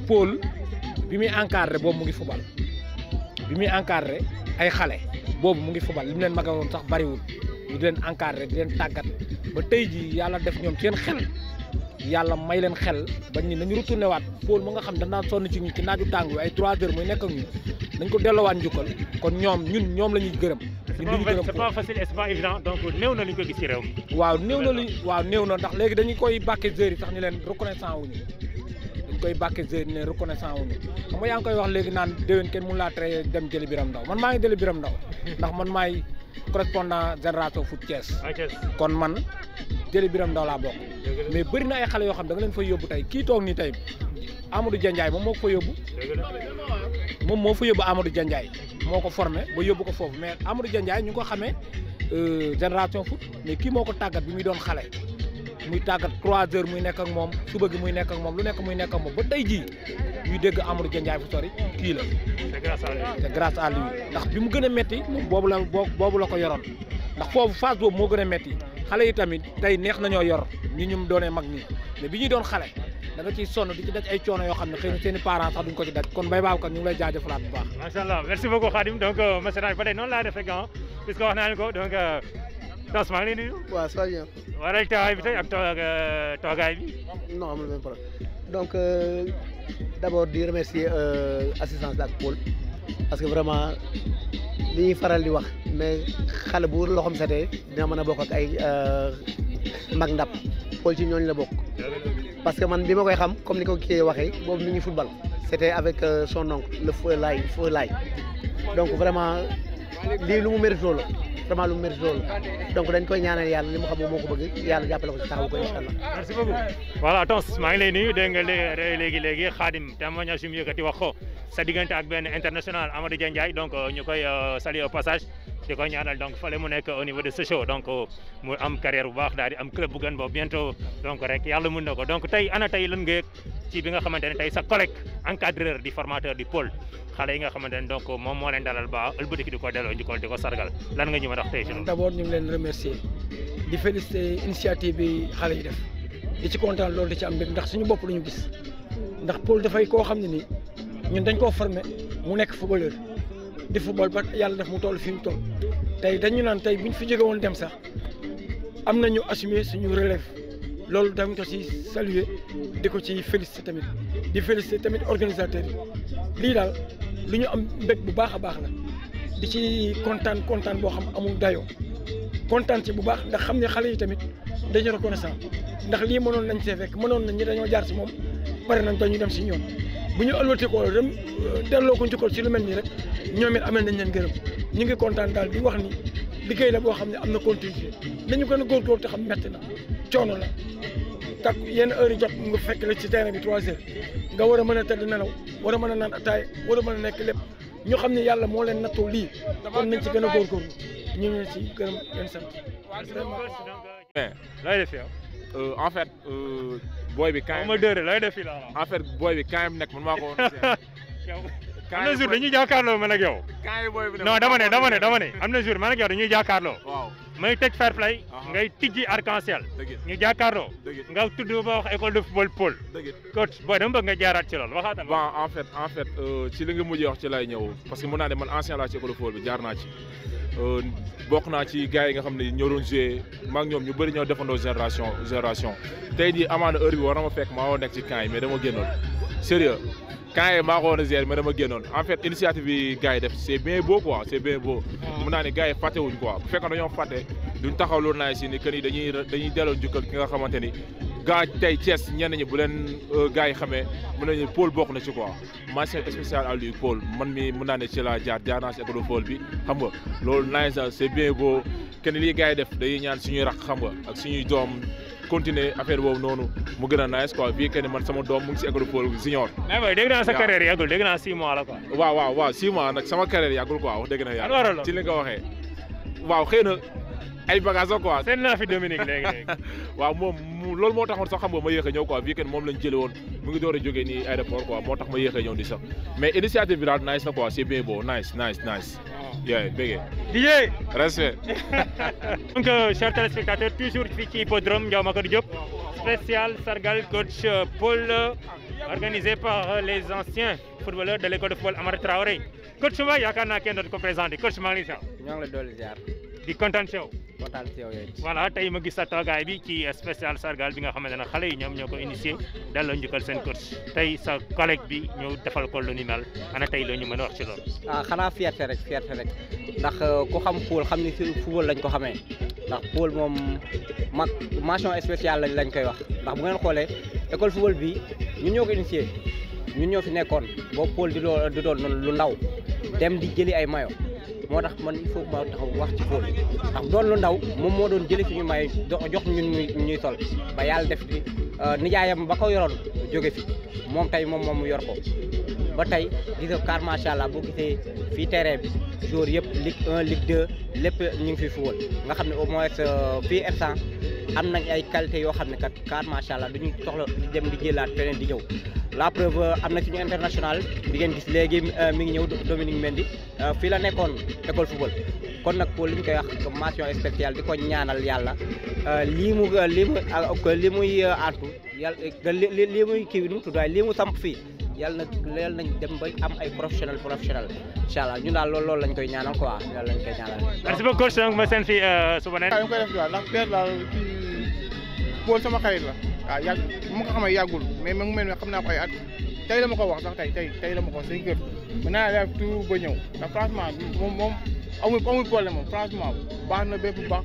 Paul bi muy encadré boobu mu ngi fubal bi muy encadré ay xale boobu mu ngi fubal li mu leen magawoon sax bariwul ñu di leen encadré di leen tàggat ba tey ji yàlla def ñoom seen xel yàlla may leen xel bañ ni nañu retourné waat Paul mu nga xam dañ daan sonn ci ñu ci naaju tàng bi ay 3 heures muy nekk ak ñu dañ ko delloowaat njukkal kon ñoom la ñuy gërëm. c'est pas facile et c'est pas évident donc néew na lu ñu ko gis ci réew mi. waaw néew na ndax léegi dañu koy bàkkee joueurs yi sax ñu leen reconnaissant wuñu dañ koy bàkkee joueurs yi ne reconnaissant wuñu xam nga yaa ngi koy wax léegi naan déwén kenn mun laa tere dem jëli Biram Ndaw man maa ngi jëli Biram Ndaw ndax man maay correspondant génération foot Thiès kon man jëli Biram Ndaw laa bokk mais bëri na ay xale yoo xam da nga leen fay yóbbu tey kii toog nii tey Amadou Diandiaye moom moo ko fa yóbbu Amadou Diandiaye moo ko formé ba yóbbu ko foofu mais Amadou Diandiaye ñu ngi ko xamee génération foot mais kii moo ko tàggat bi muy doon xale muy tàggat 3 heures muy nekk ak moom suba gi muy nekk ak moom lu nekk muy nekk ak moom ba tey jii ñuy dégg Amadou Diandiaye fu sori kii la c'est grâce à lui ndax bi mu gën a métti moom boobu la ko yoroon ndax foofu phase boobu moo gën a métti xale yi tamit tey neex nañoo yor ñi ñu doonee mag nii mais bi ñuy doon xale da nga ciy sonn di ci daj ay coono yoo xam ne xëy na seen i parents sax duñ ko ci daj kon Mbaye Babacar ñu ngi lay jaajëfalaat bu baax. macha allah merci beaucoup Khadim donc monsieur Nane ba tey noonu laa def rek puisque wax naa leen ko donc Tos maa ngi lay nuyu. waaw ça va bien. waral tawaay bi tey ak toogaay bi. non amul benn problème donc d'abord di remercier assistance bi ak Paul parce que vraiment li ñuy faral di wax mais xale bu loxoom setee dina mën a bokk ak ay mag ndap Paul ci ñooñu la bokk. parce que man bi ma koy xam comme ni ko kii waxee boobu mi ngi football c'était avec son oncle le feu Laye donc vraiment lii lu mu mérite loolu vraiment lu mu mérite loolu donc dañ koy ñaanal yàlla li mu xam moom moo ko bëgg yàlla jàppale ko ci taxawu ko incha allah. merci beaucoup. voilà Tons maa ngi lay nuyu dégg nga léegi Khadim témoignage yu mu yëkkati wax ko sa diggante ak benn international Amadou Diandiaye donc ñu koy saluer au passage. di ko ñaanal donc fallait mu nekk au niveau de Sochaux donc mu am carrière bu baax daal di am club bu gën boobu bientôt donc rek yàlla mën na ko donc tey ana tey lan nga yëg ci bi nga xamante ne tey sa collègue encadreur di formateur di Paul xale yi nga xamante ne donc moom moo leen dalal ba ëlbatiku di ko delloo njukkal di ko sargal lan nga ñu mën a wax tey ci loolu. d'abord ñu ngi leen remercier di féliciter initiative bi xale yi def di ci kontaan loolu di ci am mbir ndax suñu bopp lu ñu gis ndax Paul dafay koo xam ne nii ñun dañ koo former mu nekk footballeur di football ba yàlla def mu toll fi mu toll tey dañu naan tey buñ fi jóge woon dem sax am nañu assumer suñu relève loolu dañ ko ci saluer di ko ci féliciter tamit di féliciter tamit organisateurs yi lii daal lu ñu am mbég bu baax a baax la di ci kontaan boo xam amul dayoo kontaan ci bu baax ndax xam ne xale yi tamit dañu reconnaissant ndax lii mënoon nañ see fekk mënoon nañ ñi dañoo jaar ci moom pare nañ dañu dem ci ñoom bu ñu ëlwati ko dem delloo ko njukkal ci lu mel nii rek ñoom it amel nañ leen gërëm ñu ngi kontaan daal di wax ni liggéey la boo xam ne am na continuité nañu gën a góorgóorlu te xam metti na coono la tak yenn heure yi jot nga fekk la ci terrain bi 3 heures nga war a mën a tëdd nelaw war a mën a naan ataay war a mën a nekk lépp ñu xam ne yàlla moo leen nattoo lii kon nañ ci gën a góorgóorlu ñu ngi ci gërëm leen sant. lay def yow. en fait booy bi kaay. lay def fii la en fait booy bi kaayam nekk man maa ko woon. am na jour dañuy jàkkaarloo man ak yow. non dama ne am na jour man ak yow dañuy jàkkaarloo. waaw may tëj fair play. ngay tijji arc-en-ciel. ñu jàkkaarloo. nga tudd ba wax école de football Paul. coach booy dama bëgg nga jaaraat ci loolu waxaatal. bon en fait ci li nga mujjee wax ci lay ñëw parce que mën naa ne man ancien laa ci école de football bi jaar naa ci. bokk naa ci gars yi nga xam ne ñoo doon joué maa ngi ñoom ñu bëri ñoo defandoo génération tey jii amaana heure bi war na ma fekk maa woo nekk ci camp yi mais dama génnoon sérieux camp yi maa ko woon a gérer mais dama génnoon en fait initiative bi gars yi def c'est bien beau quoi c'est bien beau mun naa ne gars yi fàtte wuñ quoi bu fekkoon dañoo fàtte duñ taxaw loolu naa si ni que ni dañuy delloo njukkal ki nga xamante ni gaa tey Thiès ñenn ñi bu leen gars yi xamee mën nañu Paul bokk na ci quoi mention spéciale à lui Paul man mi mën naa ne ci laa jaar naa ci école de football bi xam nga loolu nice c'est bien beau kenn lii gars yi def day ñaan suñuy rakk xam nga ak suñuy doom continuer affaire boobu noonu mu gën a nice quoi bii que ni man sama doom mu ngi si école de football junior. mais boy dégg naa sa carrière yàggul dégg naa 6 mois la quoi. waaw 6 mois nag sama carrière yàggul quoi wax dëgg na yàlla ci li nga waxee waaw xëy na ay bagages la quoi. seen naa fi Dominique léegi. waaw moom loolu moo taxoon sax xam nga ma yéex a ñëw quoi bii que moom lañ jëlee woon mu ngi door a jógee nii aéroport quoi moo tax ma yéex a ñëw di sax mais initiative bi daal nice na quoi c'est bien beau nice. Yeah, bégué. DJ. Respect. Donc, chers téléspectateurs, toujours fii ci hippodrome Ndiaw Macodou Diop, spécial sargal coach Paul, organisé par les anciens footballeurs de l'école de football Amara Traoré. Coach Mbaye yaakaar naa kenn dootu ko présenté coach maa ngi lay ziar. ñoo ngi lay dolli ziar. di kontaan ci yow. kontaan ci yow yooyu. voilà tey ma gis sa toogaay bi ci spécial sargal bi nga xamante ne xale yi ñoom ñoo ko initié delloo njukkal seen coach tey sa collègue bi ñëw defal ko lu ni mel ana tey loo ñu mën a wax ci loolu. xanaa fierté rek ndax ku xam Paul xam ni ci football lañ ko xamee ndax Paul moom mention spéciale lañ koy wax ndax bu ngeen xoolee école football bi ñun ñoo ko initié ñun ñoo fi nekkoon boobu Paul di doon lu ndaw dem di jëli ay mayo moo tax man il faut ma taxaw wax ci Paul ndax doon lu ndaw moom moo doon jëli suñu mayo jox ñun ñuy sol ba yàlla def fi nijaayam ba ko yoroon jóge fi moom tey moom mu yor ko ba tey gis nga car macha allah boo gisee fii terrain bi joueurs yëpp Ligue 1 Ligue 2 lépp ñu ngi fi football nga xam ne au moins fii instant am nañ ay qualité yoo xam ne kat car macha allah duñu soxla di dem di jëlaat feneen di ñëw la preuve am na suñu international bi ngeen gis léegi mi ngi ñëw Dominique Mendy fii la nekkoon école football kon nag Paul li ñu koy wax mention spéciale di ko ñaanal yàlla lii muy antu yàlla lii muy kii bi nu mu tudd waaye lii mu samp fii yàlla nañ dem ba am ay professionnel incha allah ñun daal loolu lañ koy ñaanal quoi yàlla lañ koy ñaanal. merci beaucoup coach donc ma seen fi suba neen. waaw ñu koy def daal ndax père daal kii Paul sama xarit la waaw yàgg bu ma ko xamee yàggul mais mu mel ne xam naa ko ay at tey la ma ko wax sax tey la ma ko wax seen kër mën naa def tout ba ñëw ndax franchement moom amul problème moom franchement baax na bépp bu baax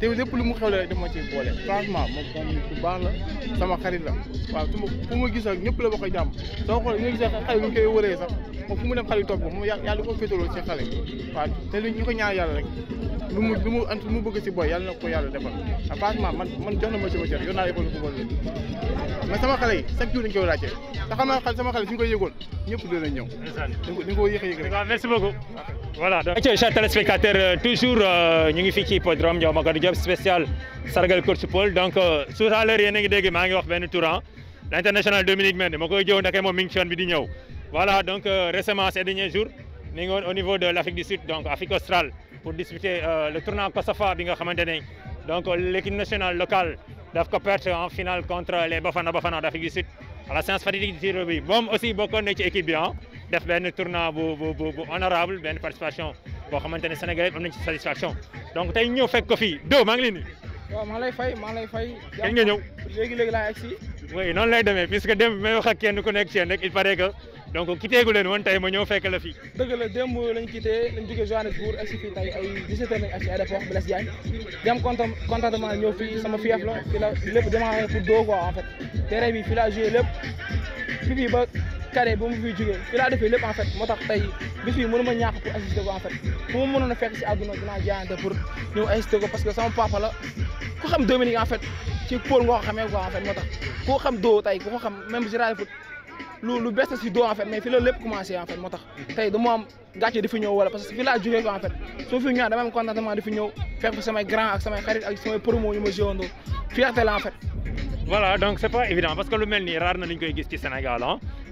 te lépp lu mu xewle rek daf ma ciy boole franchement moom bu baax la sama xarit la waaw fu ma gis ak ñëpp la ba koy jàmm soo xoolee nga gis xale bi ñu koy wëree sax moom fu mu dem xale yi topp ko moom yàlla ko féetaloo ci xale waaw te ñu ko ñaan yàlla rek lu mu bëgg si boy yàlla na ko yàlla defal franchement man jox na ma sama cër yor naa école football mais sama xale yi chaque jour dañu koy laajte te xam naa sama xale suñu koy yëgoon ñëpp dinañ ñëw dañ ko yéex a yëg rek. merci beaucoup. voilà donc chers téléspectateurs toujours ñu ngi fii ci hippodrome Ndiaw Macodou Diop spécial sargal coach Paul donc tout à l'heure yéen a ngi dégg maa ngi wax benn tour l'international Dominique Mendy ma koy jëw ndake moom mi ngi ci yoon bi di ñëw voilà donc récemment ces derniers jours mi ngi woon au niveau de l'Afrique du Sud donc Afrique australe pour disputer le tournoi Kosafa bi nga xamante ne donc l'équipe nationale locale daf ko perdre en finale contre les Bafana d'Afrique du Sud à la séance fatidique du tir bi moom aussi bokkoon na ci équipe bi def benn tournoi bu honorable benn participation boo xamante ne Sénégalais am nañ ci satisfaction donc tey ñëw fekk ko fii Do maa ngi leen di. waaw maa lay fay. kañ nga ñëw. léegi laa egg si. oui noonu lay demee puisque démb may wax ak kenn ku nekk ci yéen rek il paraît que donc quitté gu leen woon tey ma ñëw fekk la fii. dëgg la démb lañ quitté lañ jógee Johannesburg egg si fii tey ay 17h lañ egg si aéroport Blaise Diagne di am contentement ñëw fii sama fief la fii la lépp démarré pour Do quoi en fait terrain bi fii laa joué lépp fii ba carré ba mu fiy jógee fii laa defee lépp en fait moo tax tey bis bi mënu ma ñàkk pour assister ko en fait fu ma mënoon a fekk si àdduna dinaa jaayante pour ñëw assister ko parce que sama papa la ku xam Dominique en fait ci Paul nga ko xamee quoi en fait moo tax ku xam Do tey ku ko xam même général foot lu bees la si Do en fait mais fii la lépp commencé en fait moo tax tey dama am gàcce di fi ñëw wala parce que fii laa jógee quoi en fait soo fi ñëwee dama am contentement di fi ñëw fekk fi samay grand ak samay xarit ak samay promo yu ma joué fierté la en fait. voilà donc c'est pas évident parce que lu mel nii rare na ñu koy gis ci Sénégal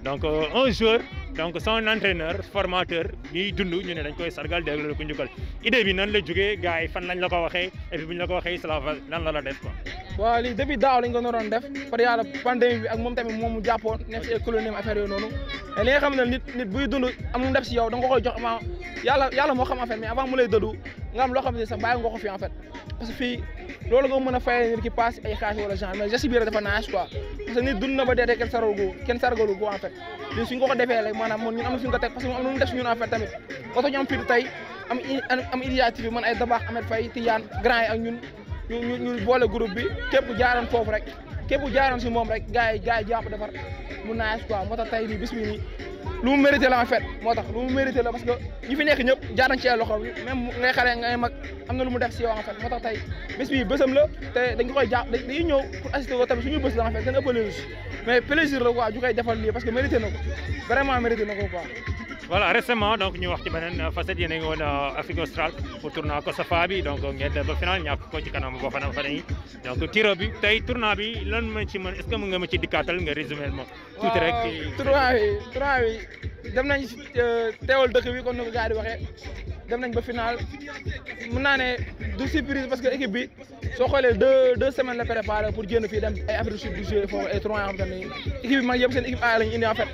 donc un joueur donc son entraîneur formateur ñuy dund ñu ne dañ koy sargal déglu ko njukkal idée bi nan la jógee gars yi fan lañ la ko waxee et puis bu ñu la ko waxee cela va lan la def quoi. waaw lii depuis daaw lañ ko naroon def par yàlla pandémie bi ak moom tamit moom mu jàppoon nekk si ay colonie affaire yooyu noonu mais li nga xam ne nit buy dund am lu def si yow da nga ko koy jox avant yàlla moo xam en fait mais avant mu lay dëddu nga am loo xam ne sax bàyyi nga ko fi en fait parce que fii loolu nga mën a fayee nit ki passe ay xaalis wala genre mais geste bi dafa naaj quoi parce que nit dund na ba dee kenn sargalu ko en fait ñun suñ ko defee rek maanaam ñun am na suñ ko teg parce que am na lu def si ñun en fait tamit oto ñu am fii tey am initiative bi man ay Dabax Ahmed Faye Tidiane grand yi ak ñun ñu boole groupe bi képp jaaran foofu rek képp jaaroon si moom rek gars yi jàpp defar mu naaj quoi moo tax tey nii bis bi nii lu mu mérité la en fait moo tax lu mu mérité la parce que ñi fi nekk ñëpp jaar nañ ci ay loxo même ngay xale ngay mag am na lu mu def si yow en fait moo tax tey bis bi bésam la te dañ ko koy jàpp dañuy ñëw pour assister ko tamit suñu bés la en fait gën a ëppale mais plaisir la quoi ju koy defal lii parce que mérité na ko vraiment mérité na ko quoi. voilà récemment donc ñu wax ci beneen facette yéen a ngi woon Afrique australe pour tournoi COSAFA bi donc ngeen dem ba final ñàkk ko ci kanam boo fa yi donc tiro bi tey tournoi bi lan ma ci mën est-ce que mën nga ma ci dikkaatal nga résumé ma tuuti rek. tournoi bi dem nañ teewal dëkk bi comme ni ko gars yi di waxee dem nañ ba final mën naa ne du surprise parce que équipe bi soo xoolee deux semaines la préparé pour génn fii dem ay Afrique du Sud du jouer foofu ay tournoi yoo xam te ne équipe bi man yëpp seen équipe A lañu indi en fait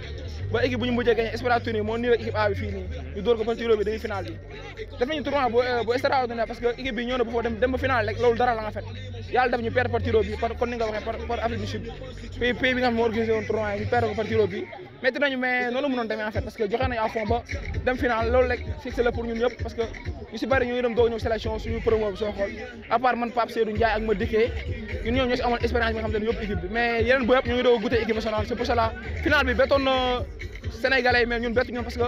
ba équipe bu ñu mujjee gagné Espérance Tunis moo nii rek équipe A bi fii nii ñu door ko ba tiro bi demi final bi def nañu tournoi bu extraordinaire parce que équipe bi ñëw na bu foo dem ba final rek loolu dara la en fait yàlla def ñu perdre par tiro bi kon ni nga waxee par Afrique du Sud pays bi nga xam ne moo organisé woon tournoi yi ñu perdre ko par tiro bi métti nañu mais noonu la mënoon demee en fait parce que joxe nañu à fond ba dem final loolu rek c'est la pour ñun ñëpp parce que ñu si bëri ñu ngi dem doog ñëw sélection suñu promo bi soo xool à part man Pape Seydou Ndiaye ak ma dikkee ñun ñoom ñoo si amoon expérience bi nga xam te ne yëpp équipe bi mais yeneen booy yëpp ñu ngi doog a goûter équipe nationale c'est pour cela final bi bettoon na Sénégalais yi mais ñun bettu ñun parce que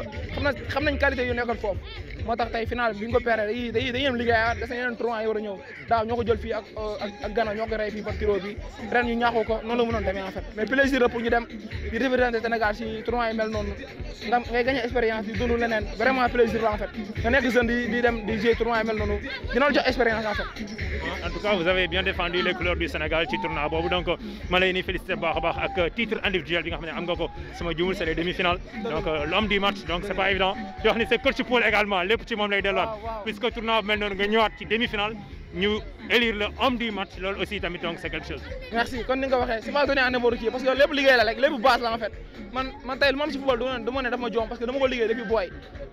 xam nañ qualité yu nekkoon foofu moo tax tey final bi ñu ko perdre dañuy yem liggéeyaat des na yeneen tournoi yi war a ñëw daaw ñoo ko jël fii ak Ghana ñoo ko rey fii par tiro bi ren ñu ñaaxoo ko noonu la mënoon demee en fait mais plaisir la pour ñu dem di représenter Sénégal si tournoi yi mel noonu nga ngay gagné expérience di dund leneen vraiment plaisir la en fait nga nekk jeune di dem di jouer tournoi yi mel noonu dina la jox expérience en fait. En tout cas vous avez bien défendu les couleurs du Sénégal ci tournoi boobu donc ma lay ni félicité bu baax a baax ak titre individuel bi nga xam ne am nga ko sama juumul c'est les demi-finales donc l'homme du match donc c'est pas évident di wax ni c'est coach Paul également lépp ci moom lay delluwaat puisque tournoi mel noonu nga ñëwaat ci demi-finale ñu élire le homme du match loolu aussi tamit donc c'est quelque chose. merci kon ni nga ko waxee c'est pas donné à n'importe qui parce que lépp liggéey la rek lépp base la en fait man tey lu ma am si football du ma ne daf ma joom parce que dama ko liggéey depuis booy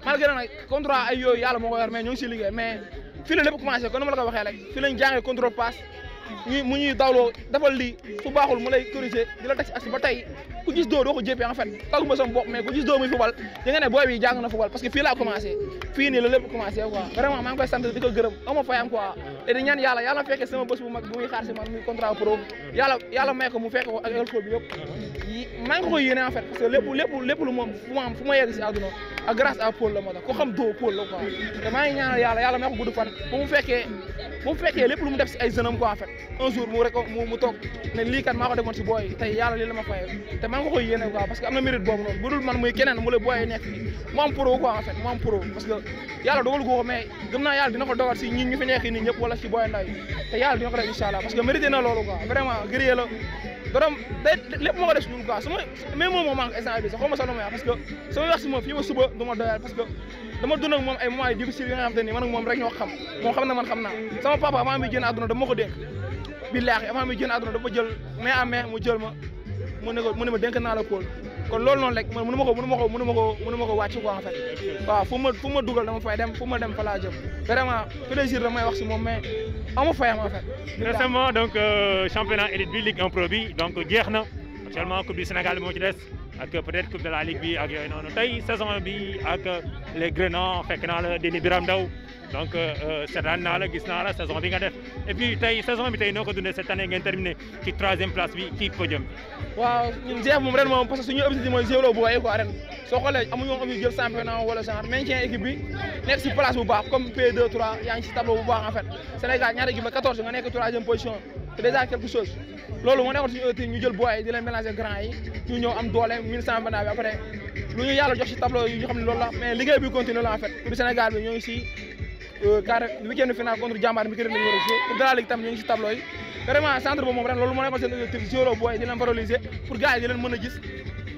malgré nag contrat ay yooyu yàlla moo ko yor mais ñoo ngi si liggéey mais fii la lépp commencé kon ni ma la ko waxee rek fii lañ jàngee contrôle passe mu ñuy dawloo defal lii su baaxul mu lay corriger di la teg si axe ba tey ku gis doo ko jéppee en fait taguma sama bopp mais ku gis doo muy football di nga ne booy bi jàng na football parce que fii laa commencé fii nii la lépp commencé quoi vraiment maa ngi koy sant di ko gërëm ama fayam quoi te di ñaan yàlla fekkee sama bés bu mag bu muy xaar si man muy contrat pro yàlla may ko mu fekk ko ak école bi yëpp maa ngi ko koy yéene en fait parce que lépp lu moom fu ma yegg si àdduna ak grâce à Paul la moo tax ko xam doo Paul la quoi te maa ngi ñaanal yàlla may ko gudd fan bu mu fekkee lépp lu mu def si ay jeunes am quoi en fait un jour mu toog ne lii kat maa ko defoon si booy tey yàlla lii la ma fayal te maa ngi ko koy yéene quoi parce que am na mérite boobu noonu bu dul man muy keneen mu la booy nekk mu am pro quoi en fait mu am pro parce que yàlla dogal ko mais gëm naa yàlla dina ko dogal si ñi ñu fi nekk nii ñëpp wala si booy ndaw yi te yàlla dina ko def incha allah parce que mérité na loolu quoi vraiment guerrier la borom day lépp moo ko def si ñun quoi su ma même moom moo manque instant bi sax xaw ma sax lu ma wax parce que sama wax si moom fii ba suba du ma doyal parce que dama dund ak moom ay moments yu difficile yi nga xam te ni man ak moom rek ñoo xam moom xam na man xam naa sama papa avant muy génn àdduna dama ko dénk billaahi avant muy génn àdduna dafa jël main à main mu jël ma mu ne ma dénk naa la Paul kon loolu noonu rek man mënu ma ko wàcc quoi en fait waaw fu ma dugal dama fay dem fu ma dem fa laa jëm vraiment plaisir la may wax si moom mais amu fayam en fait. récemment donc championnat élite bi Ligue 1 Pro bi donc jeex na actuellement coupe du Sénégal moo ci des ak peut-être coupe de la Ligue bi ak yooyu noonu tey saison bi ak les Grenats fekk naa la Déni Biram Ndaw donc seetaan naa la gis naa la saison bi nga def et puis tey saison bi tey noo ko dundee cette année ngeen terminé ci 3e place bi ci podium bi. waaw ñun jeex moom ren moom parce que suñu objectif mooy zéro bu waaye quoi ren soo xoolee amuñu woon jël championnat wala genre maintien équipe bi nekk si place bu baax comme P2 3 yaa ngi si tableau bu baax en fait Sénégal ñaata équipe la 14 nga nekk 3e position c'est déjà quelque chose loolu moo nekkoon suñu objectif ñu jël booy di leen mélanger grand yi ñu ñëw am doole 1000 championnat bi après lu ñu yàlla jox si tableau yi ñu xam ne loolu la mais liggéey bi continue la en fait pour Sénégal bi ñoo ngi si huitième de finale contre Jambaar mi kër lañu war a jouer pour de la Ligue tam ñu ngi si tableau yi vraiment centre boobu moom ren loolu moo nekkoon seen objectif zéro booy di leen valoriser pour gars yi di leen mën a gis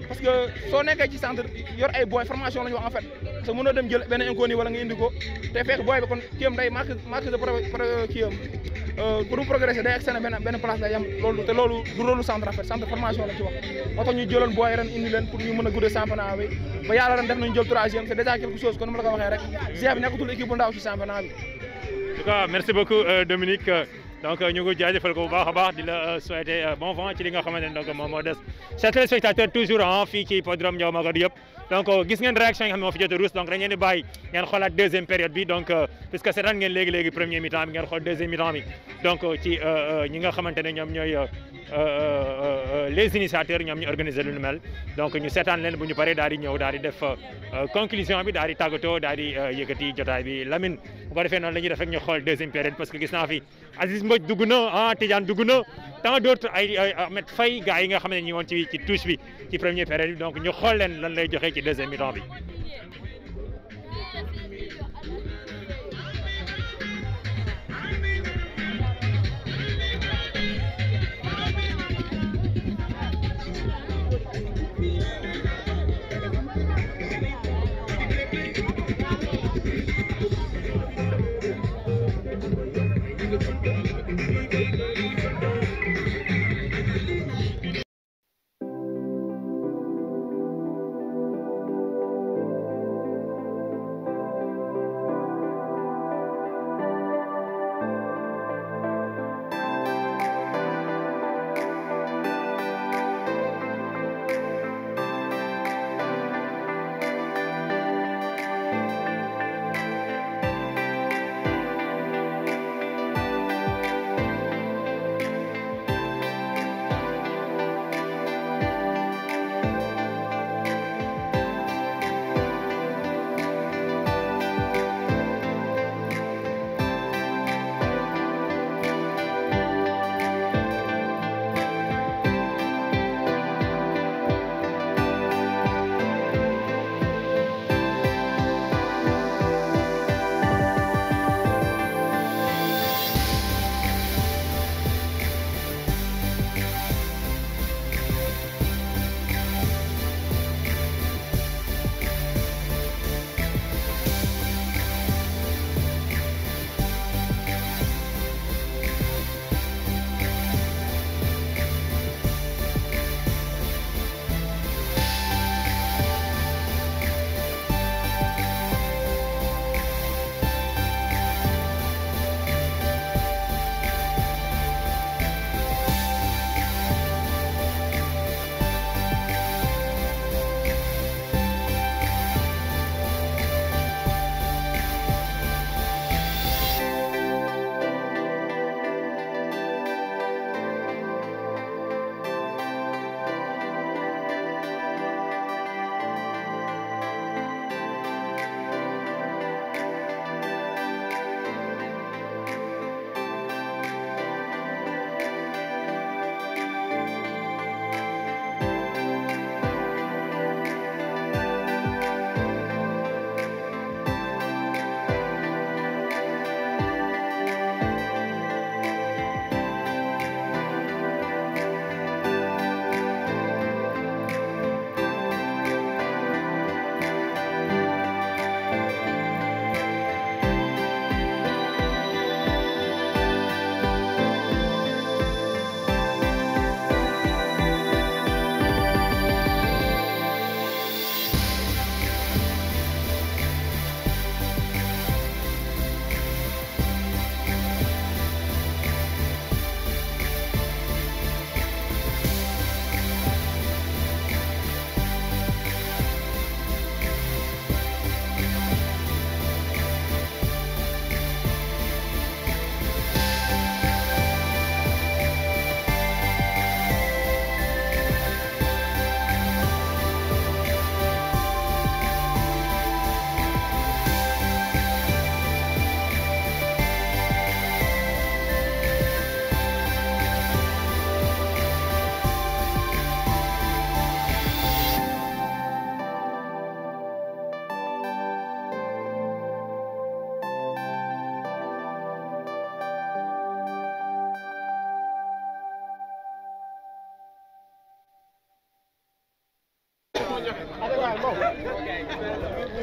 parce que soo nekkee ci centre yor ay booy formation la ñu wax en fait parce que mënoo dem jël benn inconnu wala nga indi ko te fekk booy bi kon kii am day marque de kii am pour mu progresser day accès benn place day yem loolu te loolu du rôle centre en fait centre formation la ci wax moo tax ñu jëloon booy ren indi leen pour ñu mën a guddee championnat bi ba yàlla ren def nañu jël 3e c'est déjà quelque chose kon ma la ko waxee rek GIE bi nekkatul équipe bu ndaw ci championnat bi. En tout cas merci beaucoup Dominique donc ñu ngi jaajëfal ko bu baax a baax di la souhaiter bon vent ci li nga xamante ne donc moom moo des chers téléspectateurs toujours fii ci hippodrome Ndiaw Macodou yëpp donc gis ngeen réaction yi nga xam ne moo fi jot a ruus donc dañ leen di bàyyi ngeen xoolaat deuxième période bi donc puisque seetaan ngeen léegi premier mi-temps bi ngeen xool deuxième mi-temps bi donc ci ñi nga xamante ne ñoom ñooy les initiateurs ñoom ñu organiser lu nu mel donc ñu seetaan leen bu ñu paree daal di ñëw daal di def conclusion bi daal di tàggatoo daal di yëkkati jotaay bi Lamine bu ko defee noonu la ñuy def rek ñu xool deuxième période parce que gis naa fi Aziz Mbodj dugg na Tidiane dugg na tant d'autres ay Ahmed Faye gars yi nga xam ne ñi woon ci touche bi ci première période bi donc ñu xool leen lan lay joxe ci deuxième mi-temps bi.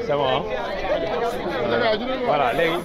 C'est bon. Voilà léegi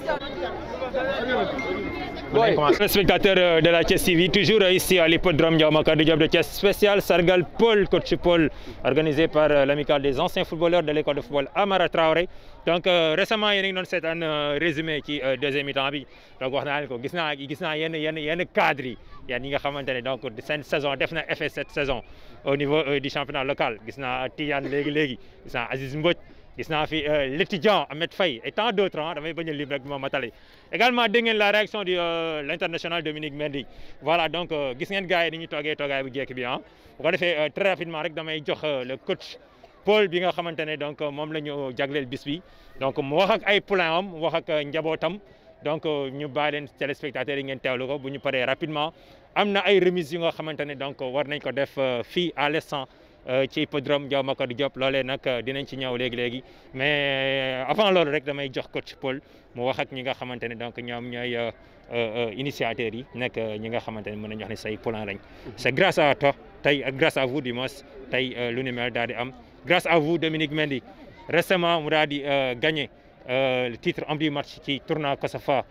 Spectateurs de la Thiès TV, toujours ici à l'hippodrome Ndiaw Macodou Diop de Thiès, spécial Sargal Paul, coach Paul, organisé par l'amicale des anciens footballeurs de l'école de football Amara Traoré. Donc récemment yéen a ngi doon seetaan résumé ci deuxième mi-temps bi donc wax naa leen ko gis naa yenn cadres yi yéen ñi nga xamante ne donc seen saison def na effet cette saison au niveau du championnat local gis naa Tidiane léegi gis naa Aziz Mbodj gis naa fi l'étudiant Ahmed Faye et tant d'autres damay bañ a lim rek ma matale également dégg ngeen la réaction de l'international Dominique Mendy voilà donc gis ngeen gars yi ni ñu toogee toogaay bu jekk bi bu ko defee très rapidement rek damay jox le coach Paul bi nga xamante ne donc moom la ñu jagleel bis bi donc mu wax ak ay poulain am wax ak njabootam donc ñu bàyyi leen téléspectateurs yi ngeen teewlu ko bu ñu paree rapidement am na ay remises yu nga xamante ne donc war nañ ko def fii à l'instant ci hippodrome Ndiaw Macodou Diop loolee nag dinañ ci ñëw léegi mais avant loolu rek damay jox coach Paul mu wax ak ñi nga xamante ne donc ñoom ñooy initiateurs yi nekk ñi nga xamante ne mën nañu wax ne say poulain lañ c'est grâce à toi tey grâce à vous du moins tey lu ni mel daal di am grâce à vous Dominique Mendy récemment mu daal di gagné le titre homme du match ci tournoi Kosafa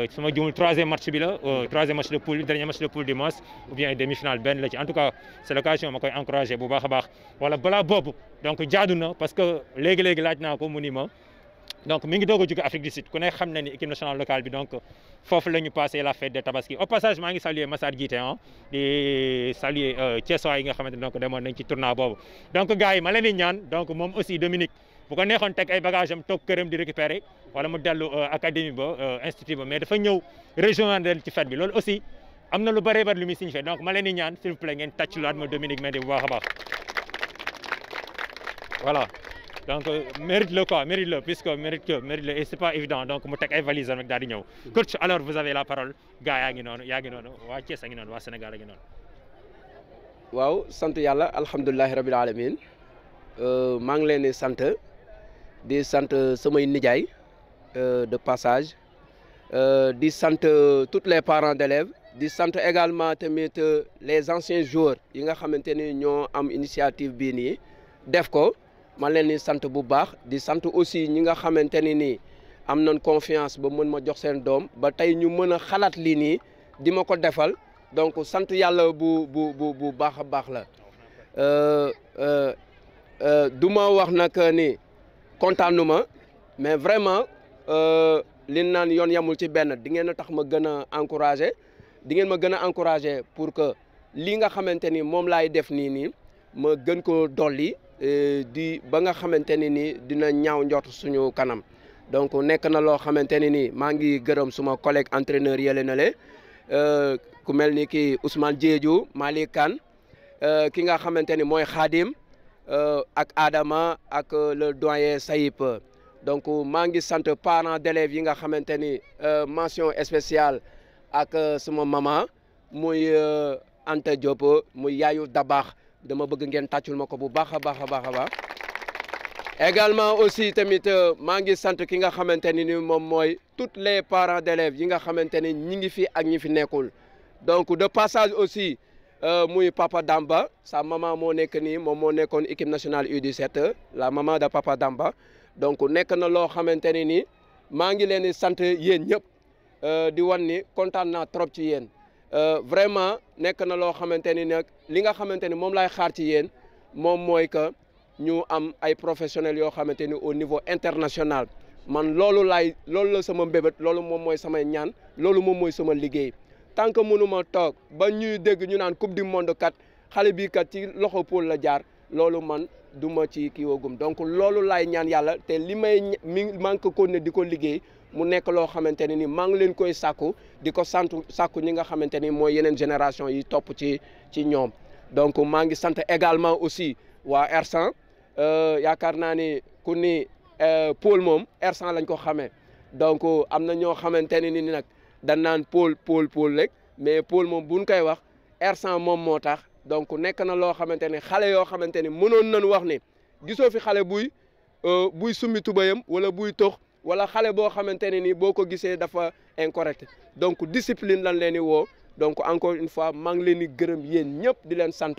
su ma jumul troisième match bi la troisième match de poule dernier match de poule du moins ou bien demi-finale benn la ci en tout cas c'est l'occasion ma koy encourager bu baax a baax wala balaa boobu donc jaadu na parce que léegi laaj naa ko mu ni ma donc mi ngi doog a jóge Afrique du Sud ku ne xam na ni équipe nationale locale bi donc foofu la ñu passé la fête de Tabaski au passage maa ngi saluer Massar Guité di saluer Thiessois yi nga xamante ne donc demoon nañ ci tournoi boobu donc gars yi ma leen di ñaan donc moom aussi Dominique bu ko neexoon teg ay bagages am toog këram di récupérer wala mu dellu académie ba institut ba mais dafa ñëw rejoindre ci fête bi loolu aussi am na lu bëree bëri lu muy signifié donc ma leen di ñaan s'il vous plaît ngeen tàcculaat ma Dominique Mendy bu baax a baax voilà donc mérite le puisque mérite le et c'est pas évident donc mu teg ay valises am rek daal di ñëw coach alors vous avez la parole gars yaa ngi noonu waa Thiès a ngi noonu waa Sénégal a ngi noonu. waaw sant yàlla alhamdulilahi rabil alamin maa ngi leen di sant samay nijaay de passage di sant tous les parents d'élèves di sant également tamit les anciens joueurs yi nga xamante ni ñoo am initiative bii nii def ko ma leen di sant bu baax di sant aussi ñi nga xamante ni nii am nañ confiance ba mën ma jox seen doom ba tey ñu mën a xalaat lii nii di ma ko defal donc sant yàlla bu baax a baax la du ma wax nag ni kontaanuma mais vraiment li naan yoon yamul ci benn di ngeen a tax ma gën a encourager di ngeen ma gën a encourager pour que lii nga xamante ni moom laay def nii ma gën ko dolli di ba nga xamante ni nii dina ñaaw njort suñu kanam donc nekk na loo xamante ni nii maa ngi gërëm suma collègue entraîneur yële na le ku mel ni ki Ousmane Diédhiou Malick Kane ki nga xamante ni mooy Khadim ak Adama ak le doyen Sayip donc maa ngi sant parents d'élèves yi nga xamante ni mention spéciale ak sama maman muy Anta Diop muy yaayu Dabaax dama bëgg ngeen tàccul ma ko bu baax a baax également aussi tamit maa ngi sant ki nga xamante ni moom mooy tous les parents d'élèves yi nga xamante ni ñi ngi fi ak ñi fi nekkul donc de passage aussi muy Papa Damba sa maman moo nekk nii moom moo nekkoon équipe nationale U17 la maman de Papa Damba donc nekk na loo xamante ni nii maa ngi leen di sant yéen ñëpp di wan ni kontaan naa trop ci yéen vraiment nekk na loo xamante ni nag li nga xamante ni moom laay xaar ci yéen moom mooy que ñu am ay professionnels yoo xamante ni au niveau international man loolu la sama mbébét loolu moom mooy samay ñaan loolu moom mooy sama liggéey tant que mënuma toog ba ñuy dégg ñu naan coupe du monde kat xale bii kat ci loxo Paul la jaar loolu man du ma ci kii woogum donc loolu laay ñaan yàlla te li may maa ngi ko ne di ko liggéey mu nekk loo xamante ne ni maa ngi leen koy sàkku di ko sàkku ñi nga xamante ni mooy yeneen génération yi topp ci ñoom donc maa ngi sant également aussi waa R100 yaakaar naa ni ku ni Paul moom R100 lañ ko xamee donc am na ñoo xamante ne ni nag dañ naan Paul rek mais Paul moom buñ koy wax R100 moom moo tax donc nekk na loo xamante ne xale yoo xamante ni mënoon nañu wax ne gisoo fi xale buy summi tubayam wala buy tox wala xale boo xamante ne ni boo ko gisee dafa incorrect donc discipline lañ leen di woo donc encore une fois maa ngi leen di gërëm yéen ñëpp di leen sant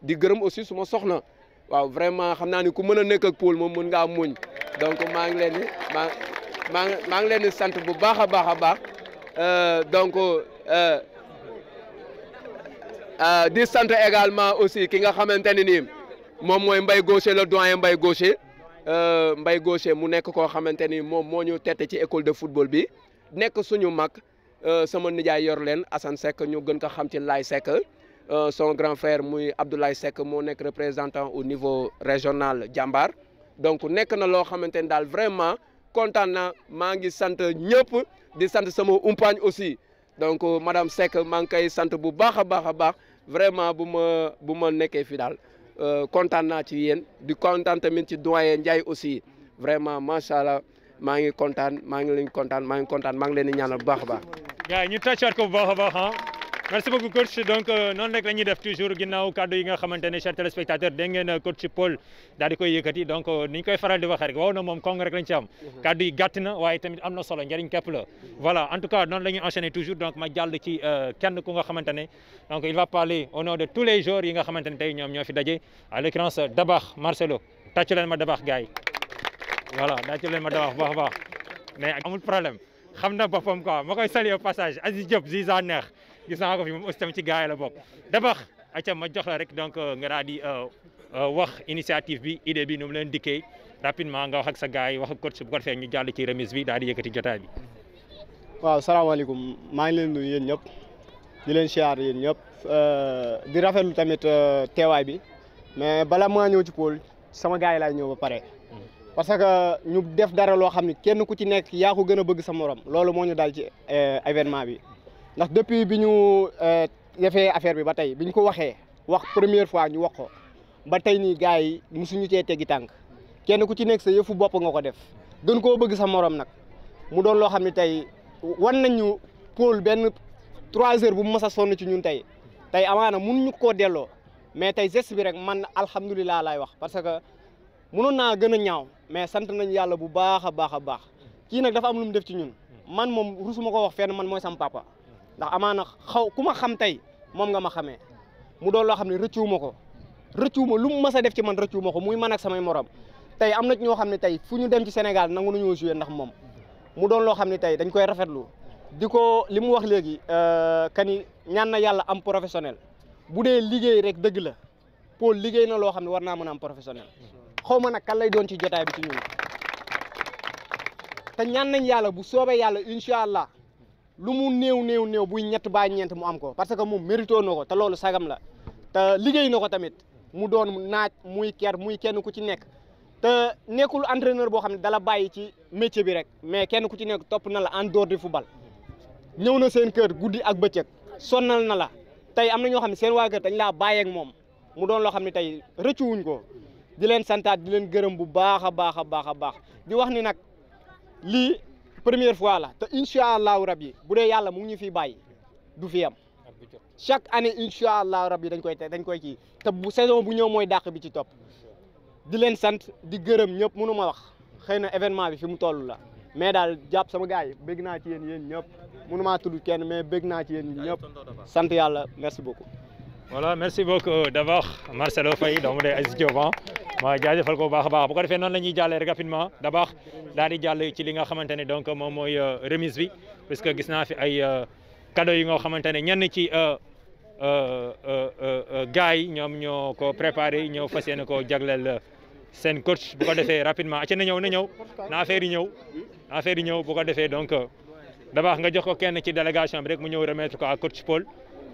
di gërëm aussi suma soxna waaw vraiment xam naa ni ku mën a nekk ak Paul moom mën ngaa muñ donc maa ngi leen di maa ngi leen di sant bu baax a baax a baax donc di sant également aussi ki nga xamante ne nii moom mooy Mbaye Gaucher le doyen Mbaye Gaucher Mbaye Gaucher mu nekk koo xamante ni moom moo ñu tette ci école de football bi nekk suñu mag sama nijaay yor leen Assane Seck ñu gën ko xam ci Laye Seck son grand frère muy Abdoulaye Seck moo nekk représentant au niveau régional Jambar donc nekk na loo xamante ni daal vraiment kontaan na maa ngi sant ñëpp di sant sama umpaañ aussi donc madame Seck maa ngi koy sant bu baax a baax a baax vraiment bu ma nekkee fi daal kontaan naa ci yéen di kontaan tamit ci doyen Ndiaye aussi vraiment macha allah maa ngi kontaan maa ngi leen di ñaanal bu baax a baax. gars yi ñu tàccaat ko bu baax a baax ah merci beaucoup coach donc noonu rek la ñuy def toujours ginnaaw kàddu yi nga xamante ne chers téléspectateurs dégg ngeen coach Paul daal di koy yëkkati donc ni ñu koy faral di waxee rek waaw na moom kong rek lañ ci am kàddu yi gàtt na waaye tamit am na solo njëriñ képp la voilà en tout cas noonu la ñuy enchaîner toujours donc ma jàll ci kenn ku nga xamante ne donc il va parler au nom de tous les joueurs yi nga xamante ne tey ñoom ñoo fi daje à l'occurrence Dabax Marcelo tàccu leen ma Dabax gars yi voilà tàccu leen ma Dabax bu baax a baax mais amul problème xam na boppam quoi ma koy saluer au passage Aziz Diop Ziza neex gis naa ko fi moom aussi tamit ci gars yi la bokk Dabax acca ma jox la rek donc nga daal di wax initiative bi idée bi nu mu leen dikkee rapidement nga wax ak sa gars yi wax ak coach bu ko defee ñu jàll ci remise bi daal di yëkkati jotaay bi. waaw salaamaaleykum maa ngi leen nuyu yéen ñëpp di leen siyaar yéen ñëpp di rafetlu tamit teewaay bi mais bala maa ñëw ci Paul sama gars yi laay ñëw ba pare. parce que ñu def dara loo xam ne kenn ku ci nekk yaa ko gën a bëgg sa morom loolu moo ñu daal ci événement bi ndax depuis bi ñu defee affaire bi ba tey bi ñu ko waxee wax première fois ñu wax ko ba tey nii gars yi musuñu cee teggi tànk kenn ku ci nekk sa yëfu bopp nga ko def gën koo bëgg sa morom nag mu doon loo xam ne tey wan nañ ñu Paul benn 3 heures bu mu mës a sonn ci ñun tey amaana mun ñu koo delloo mais tey geste bi rek man alhamdulilah laay wax parce que mënoon naa gën a ñaaw mais sant nañ yàlla bu baax a baax a baax kii nag dafa am lu mu def ci ñun man moom rusuma ko wax fenn man mooy sam papa ndax amaana ku ma xam tey moom nga ma xamee mu doon loo xam ne rëccuwuma ko rëccuwuma lu mu mës a def ci man rëccuwuma ko muy man ak samay morom tey am na ñoo xam ne tey fu ñu dem ci Sénégal nangu nañoo joué ndax moom mu doon loo xam ne tey dañ koy rafetlu di ko li mu wax léegi kani ñaan na yàlla am professionnel bu dee liggéey rek dëgg la Paul liggéey na loo xam ne war naa mën a am professionnel xaw ma nag kan lay doon ci jotaay bi ci ñun te ñaan nañ yàlla bu soobee yàlla incha allah lu mu néew buy ñett ba ñeent mu am ko parce que moom mérito na ko te loolu sagam la te liggéey na ko tamit mu doon naaj muy ker muy kenn ku ci nekk te nekkul entraîneur boo xam ne dala bàyyi ci métier bi rek mais kenn ku ci nekk topp na la en dehors du football ñëw na seen kër guddi ak bëccëg sonnal na la tey am na ñoo xam ne seen waa kër dañ laa bàyyeeg moom mu doon loo xam ne tey rëccuwuñ ko di leen santaat di leen gërëm bu baax a baax a baax a baax di wax ni nag lii première fois la te incha allahu rabi bu dee yàlla mu ngi ñu fi bàyyi du fi am chaque année incha allahu rabi dañ koy kii te bu saison bu ñëw mooy dàq bi ci topp di leen sant di gërëm ñëpp mënu ma wax xëy na événement bi fi mu toll la mais daal jàpp sama gars yi bëgg naa ci yéen ñëpp mënu maa tudd kenn mais bëgg naa ci yéen ñëpp sant yàlla merci beaucoup. voilà merci beaucoup d'abord Marcelo Faye doomu day Aziz Diop ma jaajëfal ko bu baax a baax bu ko defee noonu la ñuy jàllee rek rapidement d'abord daal di jàll ci li nga xamante ne donc moom mooy remise bi puisque gis naa fi ay cadeaux yi nga xamante ne ñenn ci gars yi ñoom ñoo ko préparé ñëw fas yéene koo jagleel seen coach bu ko defee rapidement acca na ñëw na affaire yi ñëw bu ko defee donc d'abord nga jox ko kenn ci délégation bi rek mu ñëw remettre ko à coach Paul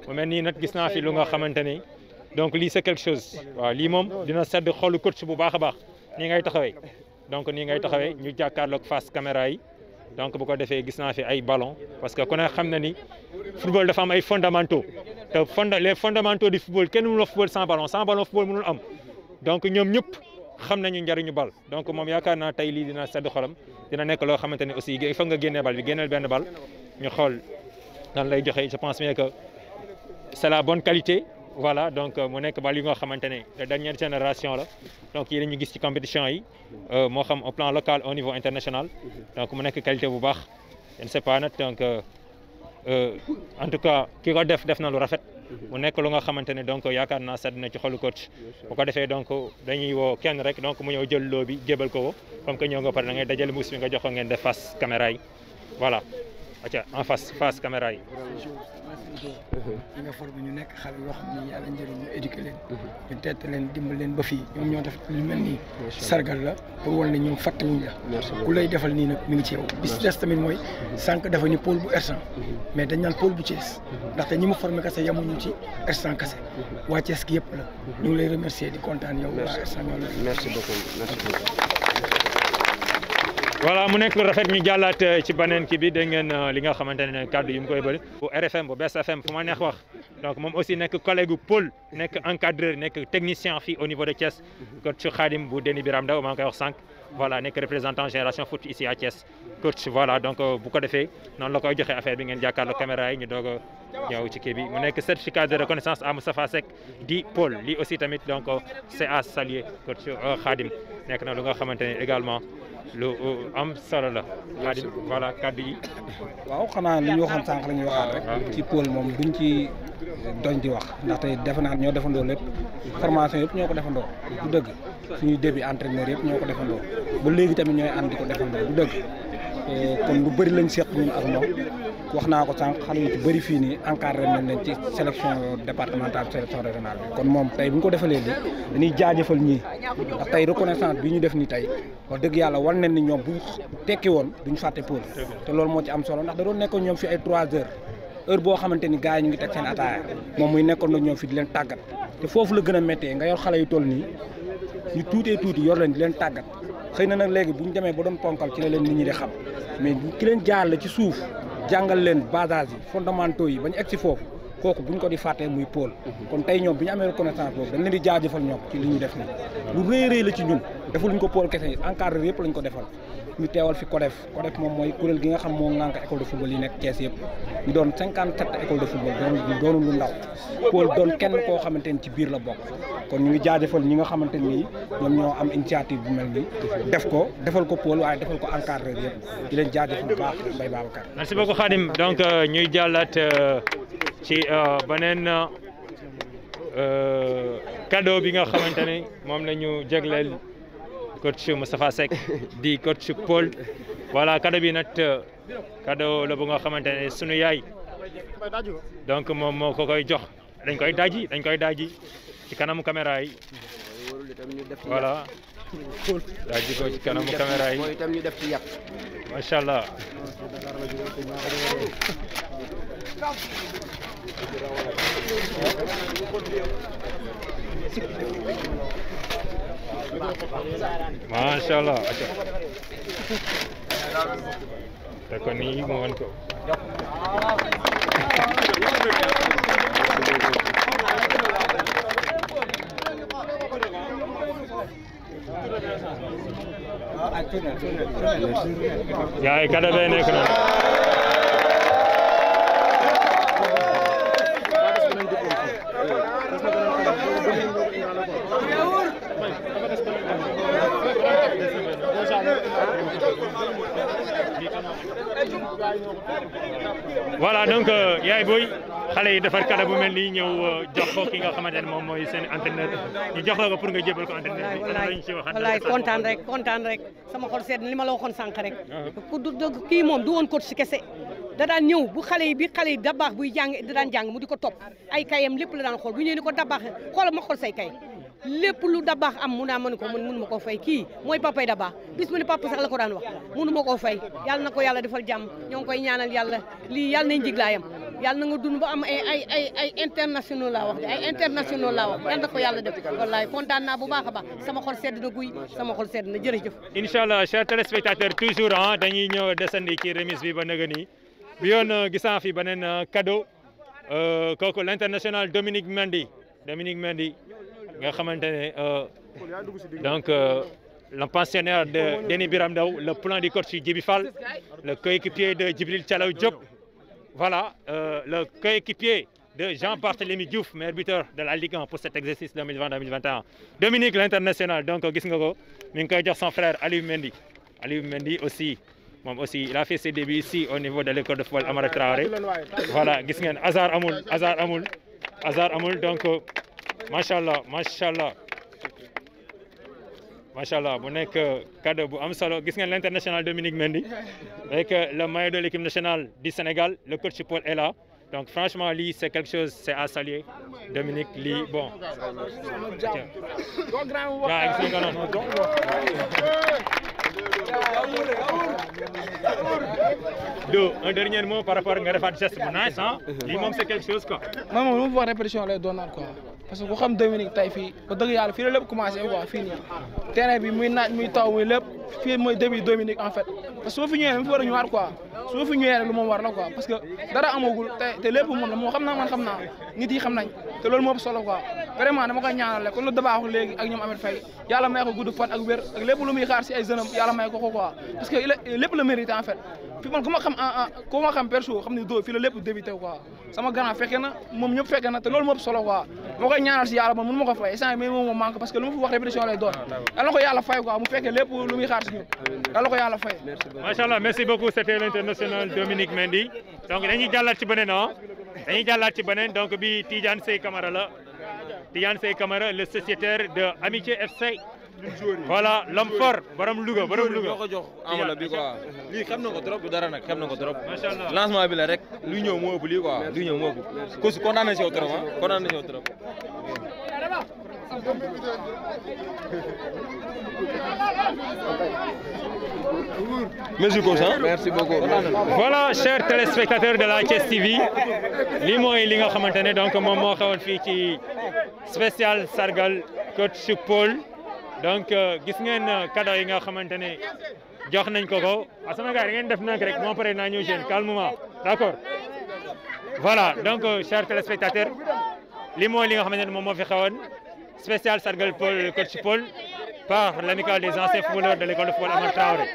mu mel nii nag gis naa fi lu nga xamante ni donc lii c'est quelque chose waaw lii moom dina sedd xolu coach bu baax a baax nii ngay taxawee donc nii ngay taxawee ñu jàkkaarloog face caméra yi donc bu ko defee gis naa fi ay ballon parce que ku ne xam na ni football dafa am ay fondamentaux te les fondamentaux du football kenn mënul wax football sans ballon football mënul am donc ñoom ñëpp xam nañu njariñu bal donc moom yaakaar naa tey lii dina sedd xolam dina nekk loo xamante ni aussi il faut nga génnee bal bi génneel benn bal ñu xool nan lay joxe je pense bien que c'est la bonne qualité voilà donc mu nekk bal yi nga xamante ne de dernière génération la donc yi la ñu gis ci compétition yi moo xam au plan local au niveau international donc mu nekk qualité bu baax je ne sais pas nag donc en tout cas ki ko def na lu rafet mu nekk lu nga xamante ne donc yaakaar naa sedd na ci xolu coach bu ko defee donc dañuy woo kenn rek donc mu ñëw jël loo bi jébal ko comme que ñëw nga pare da ngay dajale mbuus bi nga jox ko ngeen def face caméra yi voilà acca en face caméra yi. ñi nga formé ñu nekk xale yoo xam ne yàlla njëriñ ñu éduqué leen ñu tette leen dimbal leen ba fii ñoom ñoo def lu mel nii sargal la pour wan ne ñoom fàttewuñ la ku lay defal nii nag mi ngi ci yow bis des tamit mooy sànq dafa ni pôle bu R100 mais dañ naan pôle bu Thiès ndaxte ñi mu formé kase yamuñu ci R100 kase waa Thiès gi yëpp la ñu ngi lay remercier di kontaan yow waa R100 ñoo la merci beaucoup voilà mu nekk lu rafet ñu jàllaat ci beneen kii bi dégg ngeen li nga xamante ne kàddu yi mu koy bëri bu RFM bu Best FM fu ma neex wax donc moom aussi nekk collègue Paul nekk encadreur nekk technicien fii au niveau de Thiès coach Khadim bu Déni Biram Ndaw maa ngi koy wax sànq voilà nekk représentant génération foot ici à Thiès coach voilà donc bu ko defee noonu la koy joxe affaire bi ngeen jàkkaarloo caméra yi ñu doog a ñëw ci kii bi mu nekk certificat de reconnaissance à Moustapha Seck di Paul lii aussi tamit donc c'est à saluer coach Khadim nekk na lu nga xamante ne également lu am solo la Khadim voilà kaddu yi. waaw xanaa li ñu waxoon sànq la ñuy waxaat rek. ci pôle moom duñ ci doñ di wax ndaxte defe naa ñoo defandoo lépp formation yëpp ñoo ko defandoo du dëgg suñuy début entraîneur yëpp ñoo ko defandoo ba léegi tamit ñooy ànd di ko defandoo du dëgg kon lu bëri lañ seq ñun ak moom wax naa ko sànq xale yu ci bëri fii nii encadré nañ leen ci sélection départementale sélection régionale bi kon moom tey bu ñu ko defalee li dañuy jaajëfal ñii ndax tey reconnaissance bi ñu def ni tey wax dëgg yàlla war nañ ni ñoom bu tekki woon duñ fàtte pôle te loolu moo ci am solo ndax da doon nekkoon ñoom fi ay 3 heure boo xamante ni gars yi ñu ngi teg seen ataaya moom muy nekkoon na ñoom fi di leen tàggat te foofu la gën a méttee nga yor xale yu toll nii ñu tuutee tuuti yor leen di leen tàggat xëy na nag léegi bu ñu demee ba doon ponkal ci la leen nit ñi di xam mais ki leen jaar la ci suuf jàngal leen basage yi fondamentaux yi ba ñu egg si foofu kooku bu ñu ko di fàttee muy pôle kon tey ñoom bi ñu amee reconnaissance boobu dañ leen di jaajëfal ñoom ci li ñu def nii lu rëy rëy la ci ñun defaluñ ko pôle kese encadreur yëpp lañ ko defal ñu teewal fi CODEF moom mooy kuréel gi nga xam moo ŋànk école de football yi nekk Thiès yëpp ñu doon 57 école de football doonu lu ndaw pôle doon kenn koo xamante ni ci biir la bokk kon ñu ngi jaajëfal ñi nga xamante ni ñoom ñoo am initiative bu mel nii def ko defal ko pôle waaye defal ko encadreur yëpp di leen jaajëfal bu baax Mbaye Babacar. merci beaucoup Khadim donc ñuy jàllaat ci beneen cadeau bi nga xamante ne moom la ñu jégleel coach Moustapha Seck di coach Paul voilà cadeau bi nag cadeau la bu nga xamante ne sunu yaay donc moom moo ko koy jox dañ koy daaji ci kanamu caméra yi voilà daaji ko ci kanamu caméra yi mooy itam ñu def ci yàq macha allah. macha allah te kon nii mu wan ko. yaay kada bee nekk na. voilà donc yaay booy xale yi defar kàddu bu mel nii ñëw jox ko ki nga xamante ne moom mooy seen entraîneur ñu jox la ko pour nga jébal ko entraîneur bi. wallaay kontaan rek sama xol seet li ma la waxoon sànq rek. ku du dëgg kii moom du woon coach si kese da daan ñëw bu xale yi da baax buy jàng da daan jàng mu di ko topp ay kayam lépp la daan xool bu ñëwee ni ko da baax xoolal ma xool say kay lépp lu da baax am mu naa mën ko mënu ma koo fay kii mooy papay da baax bis mu ne papa sax la ko daan wax mënu ma koo fay yàlla na ko yàlla defal jàmm ñoo ngi koy ñaanal yàlla lii yàlla nañ jiglaayam yàlla na nga dund ba am ay international laa wax de ay international laa wax yàlla na ko yàlla def wallaay kontaan naa bu baax a baax sama xol sedd na guy sama xol sedd na jërëjëf. incha allah chers téléspectateurs toujours dañuy ñëw desandi ci remise bi ba nëgë nii bi yoon gisaan fi beneen cadeau kooku l'international Dominique Mendy nga xamante ne donc le pensionnaire de Déni Biram Ndaw le plan du coach Djibi Fall le coéquipier de Djibril Thialaw Diop voilà le coéquipier de Jean-Barthélémy Diouf meilleur buteur de la Ligue 1 pour cet exercice 2020-2021 Dominique l'international donc gis nga ko mi ngi koy jox son frère Aliou Mendy aussi moom aussi il a fait ses débuts ici au niveau de l'école de football Amara Traoré voilà gis ngeen hasard amul donc macha allah bu nekk cadeau bu am solo gis ngeen l'international Dominique Mendy avec le maillot de l'équipe nationale du Sénégal le coach Paul est là donc franchement lii c'est quelque chose c'est à saluer Dominique lii bon. Do un dernier mot par rapport nga defaat geste bu nice ah lii moom c'est quelque chose quoi. man moom lu mu wax répétition lay doonaat quoi parce que ku xam Dominique tey fii ba dëgg yàlla fii la lépp commencé quoi fii nii terrain bi muy naaj muy taw muy lépp fii mooy début Dominique en fait parce que su ma fi ñëwee dama fi war a ñëwaat quoi su ma fi ñëwee rek lu moom war la quoi parce que dara amagul te lépp moom la moo xam naa man xam naa nit yi xam nañ te loolu moo solo quoi vraiment dama koy ñaanal rek kon lu dabaaxul léegi ak ñoom Ahmed Faye yàlla may ko gudd fan ak wér ak lépp lu muy xaar si ay jeunes am yàlla may ko quoi parce que lépp la mérite en fait fi man ku ma xam perso xam ne doo fii la lépp débuté quoi sama grand fekke na moom ñëpp fekke na te loolu moo solo quoi moo koy ñaanal si yàlla man mënu ma ko fay instant mais moom moo manque parce que lu ma fi wax répétition lay doon yàlla na ko yàlla fay quoi mu fekkee lépp lu muy xaar si ñun yàlla na ko yàlla fay. Machallah merci beaucoup c'était l'international Dominique Mendy donc dañuy jàllaat ci beneen donc bi Tidiane Sey Camara la Tidiane Sey Camara le sociétaire de Amitié FC. voilà l'homme fort borom Louga ñoo ko jox enveloppe bi quoi lii xam na ko trop bu dara nag xam na ko trop lancement bi la rek luy ñëw moo ëpp lii quoi luy ñëw moo ëpp ko si kontaan na si yow trop ah kontaan na si yow trop merci beaucoup voilà chers téléspectateurs de la Thiès TV lii mooy li nga xamante ne donc moom moo xewoon fii ci spécial sargal coach Paul donc gis ngeen cadeau yi nga xamante ne jox nañ ko sama gars yi ngeen def nak rek moo pare naa ñëw seen calmement d'accord voilà donc chers téléspectateurs li mooy li nga xamante ne moom moo fi xewoon spécial sargal Paul coach Paul par l'amicale des anciens footballeurs de l'école de football Amara Traoré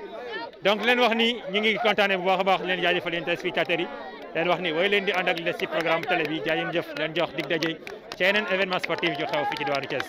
donc leen wax ni ñu ngi kontaane bu baax a baax leen jaajëfal yéen téléspectateurs yi leen wax ni way leen di ànd ak les ci programme télé bi jaajëf leen jox dig daje ci yeneen événement sportif yu xew fii ci diwaanu Thiès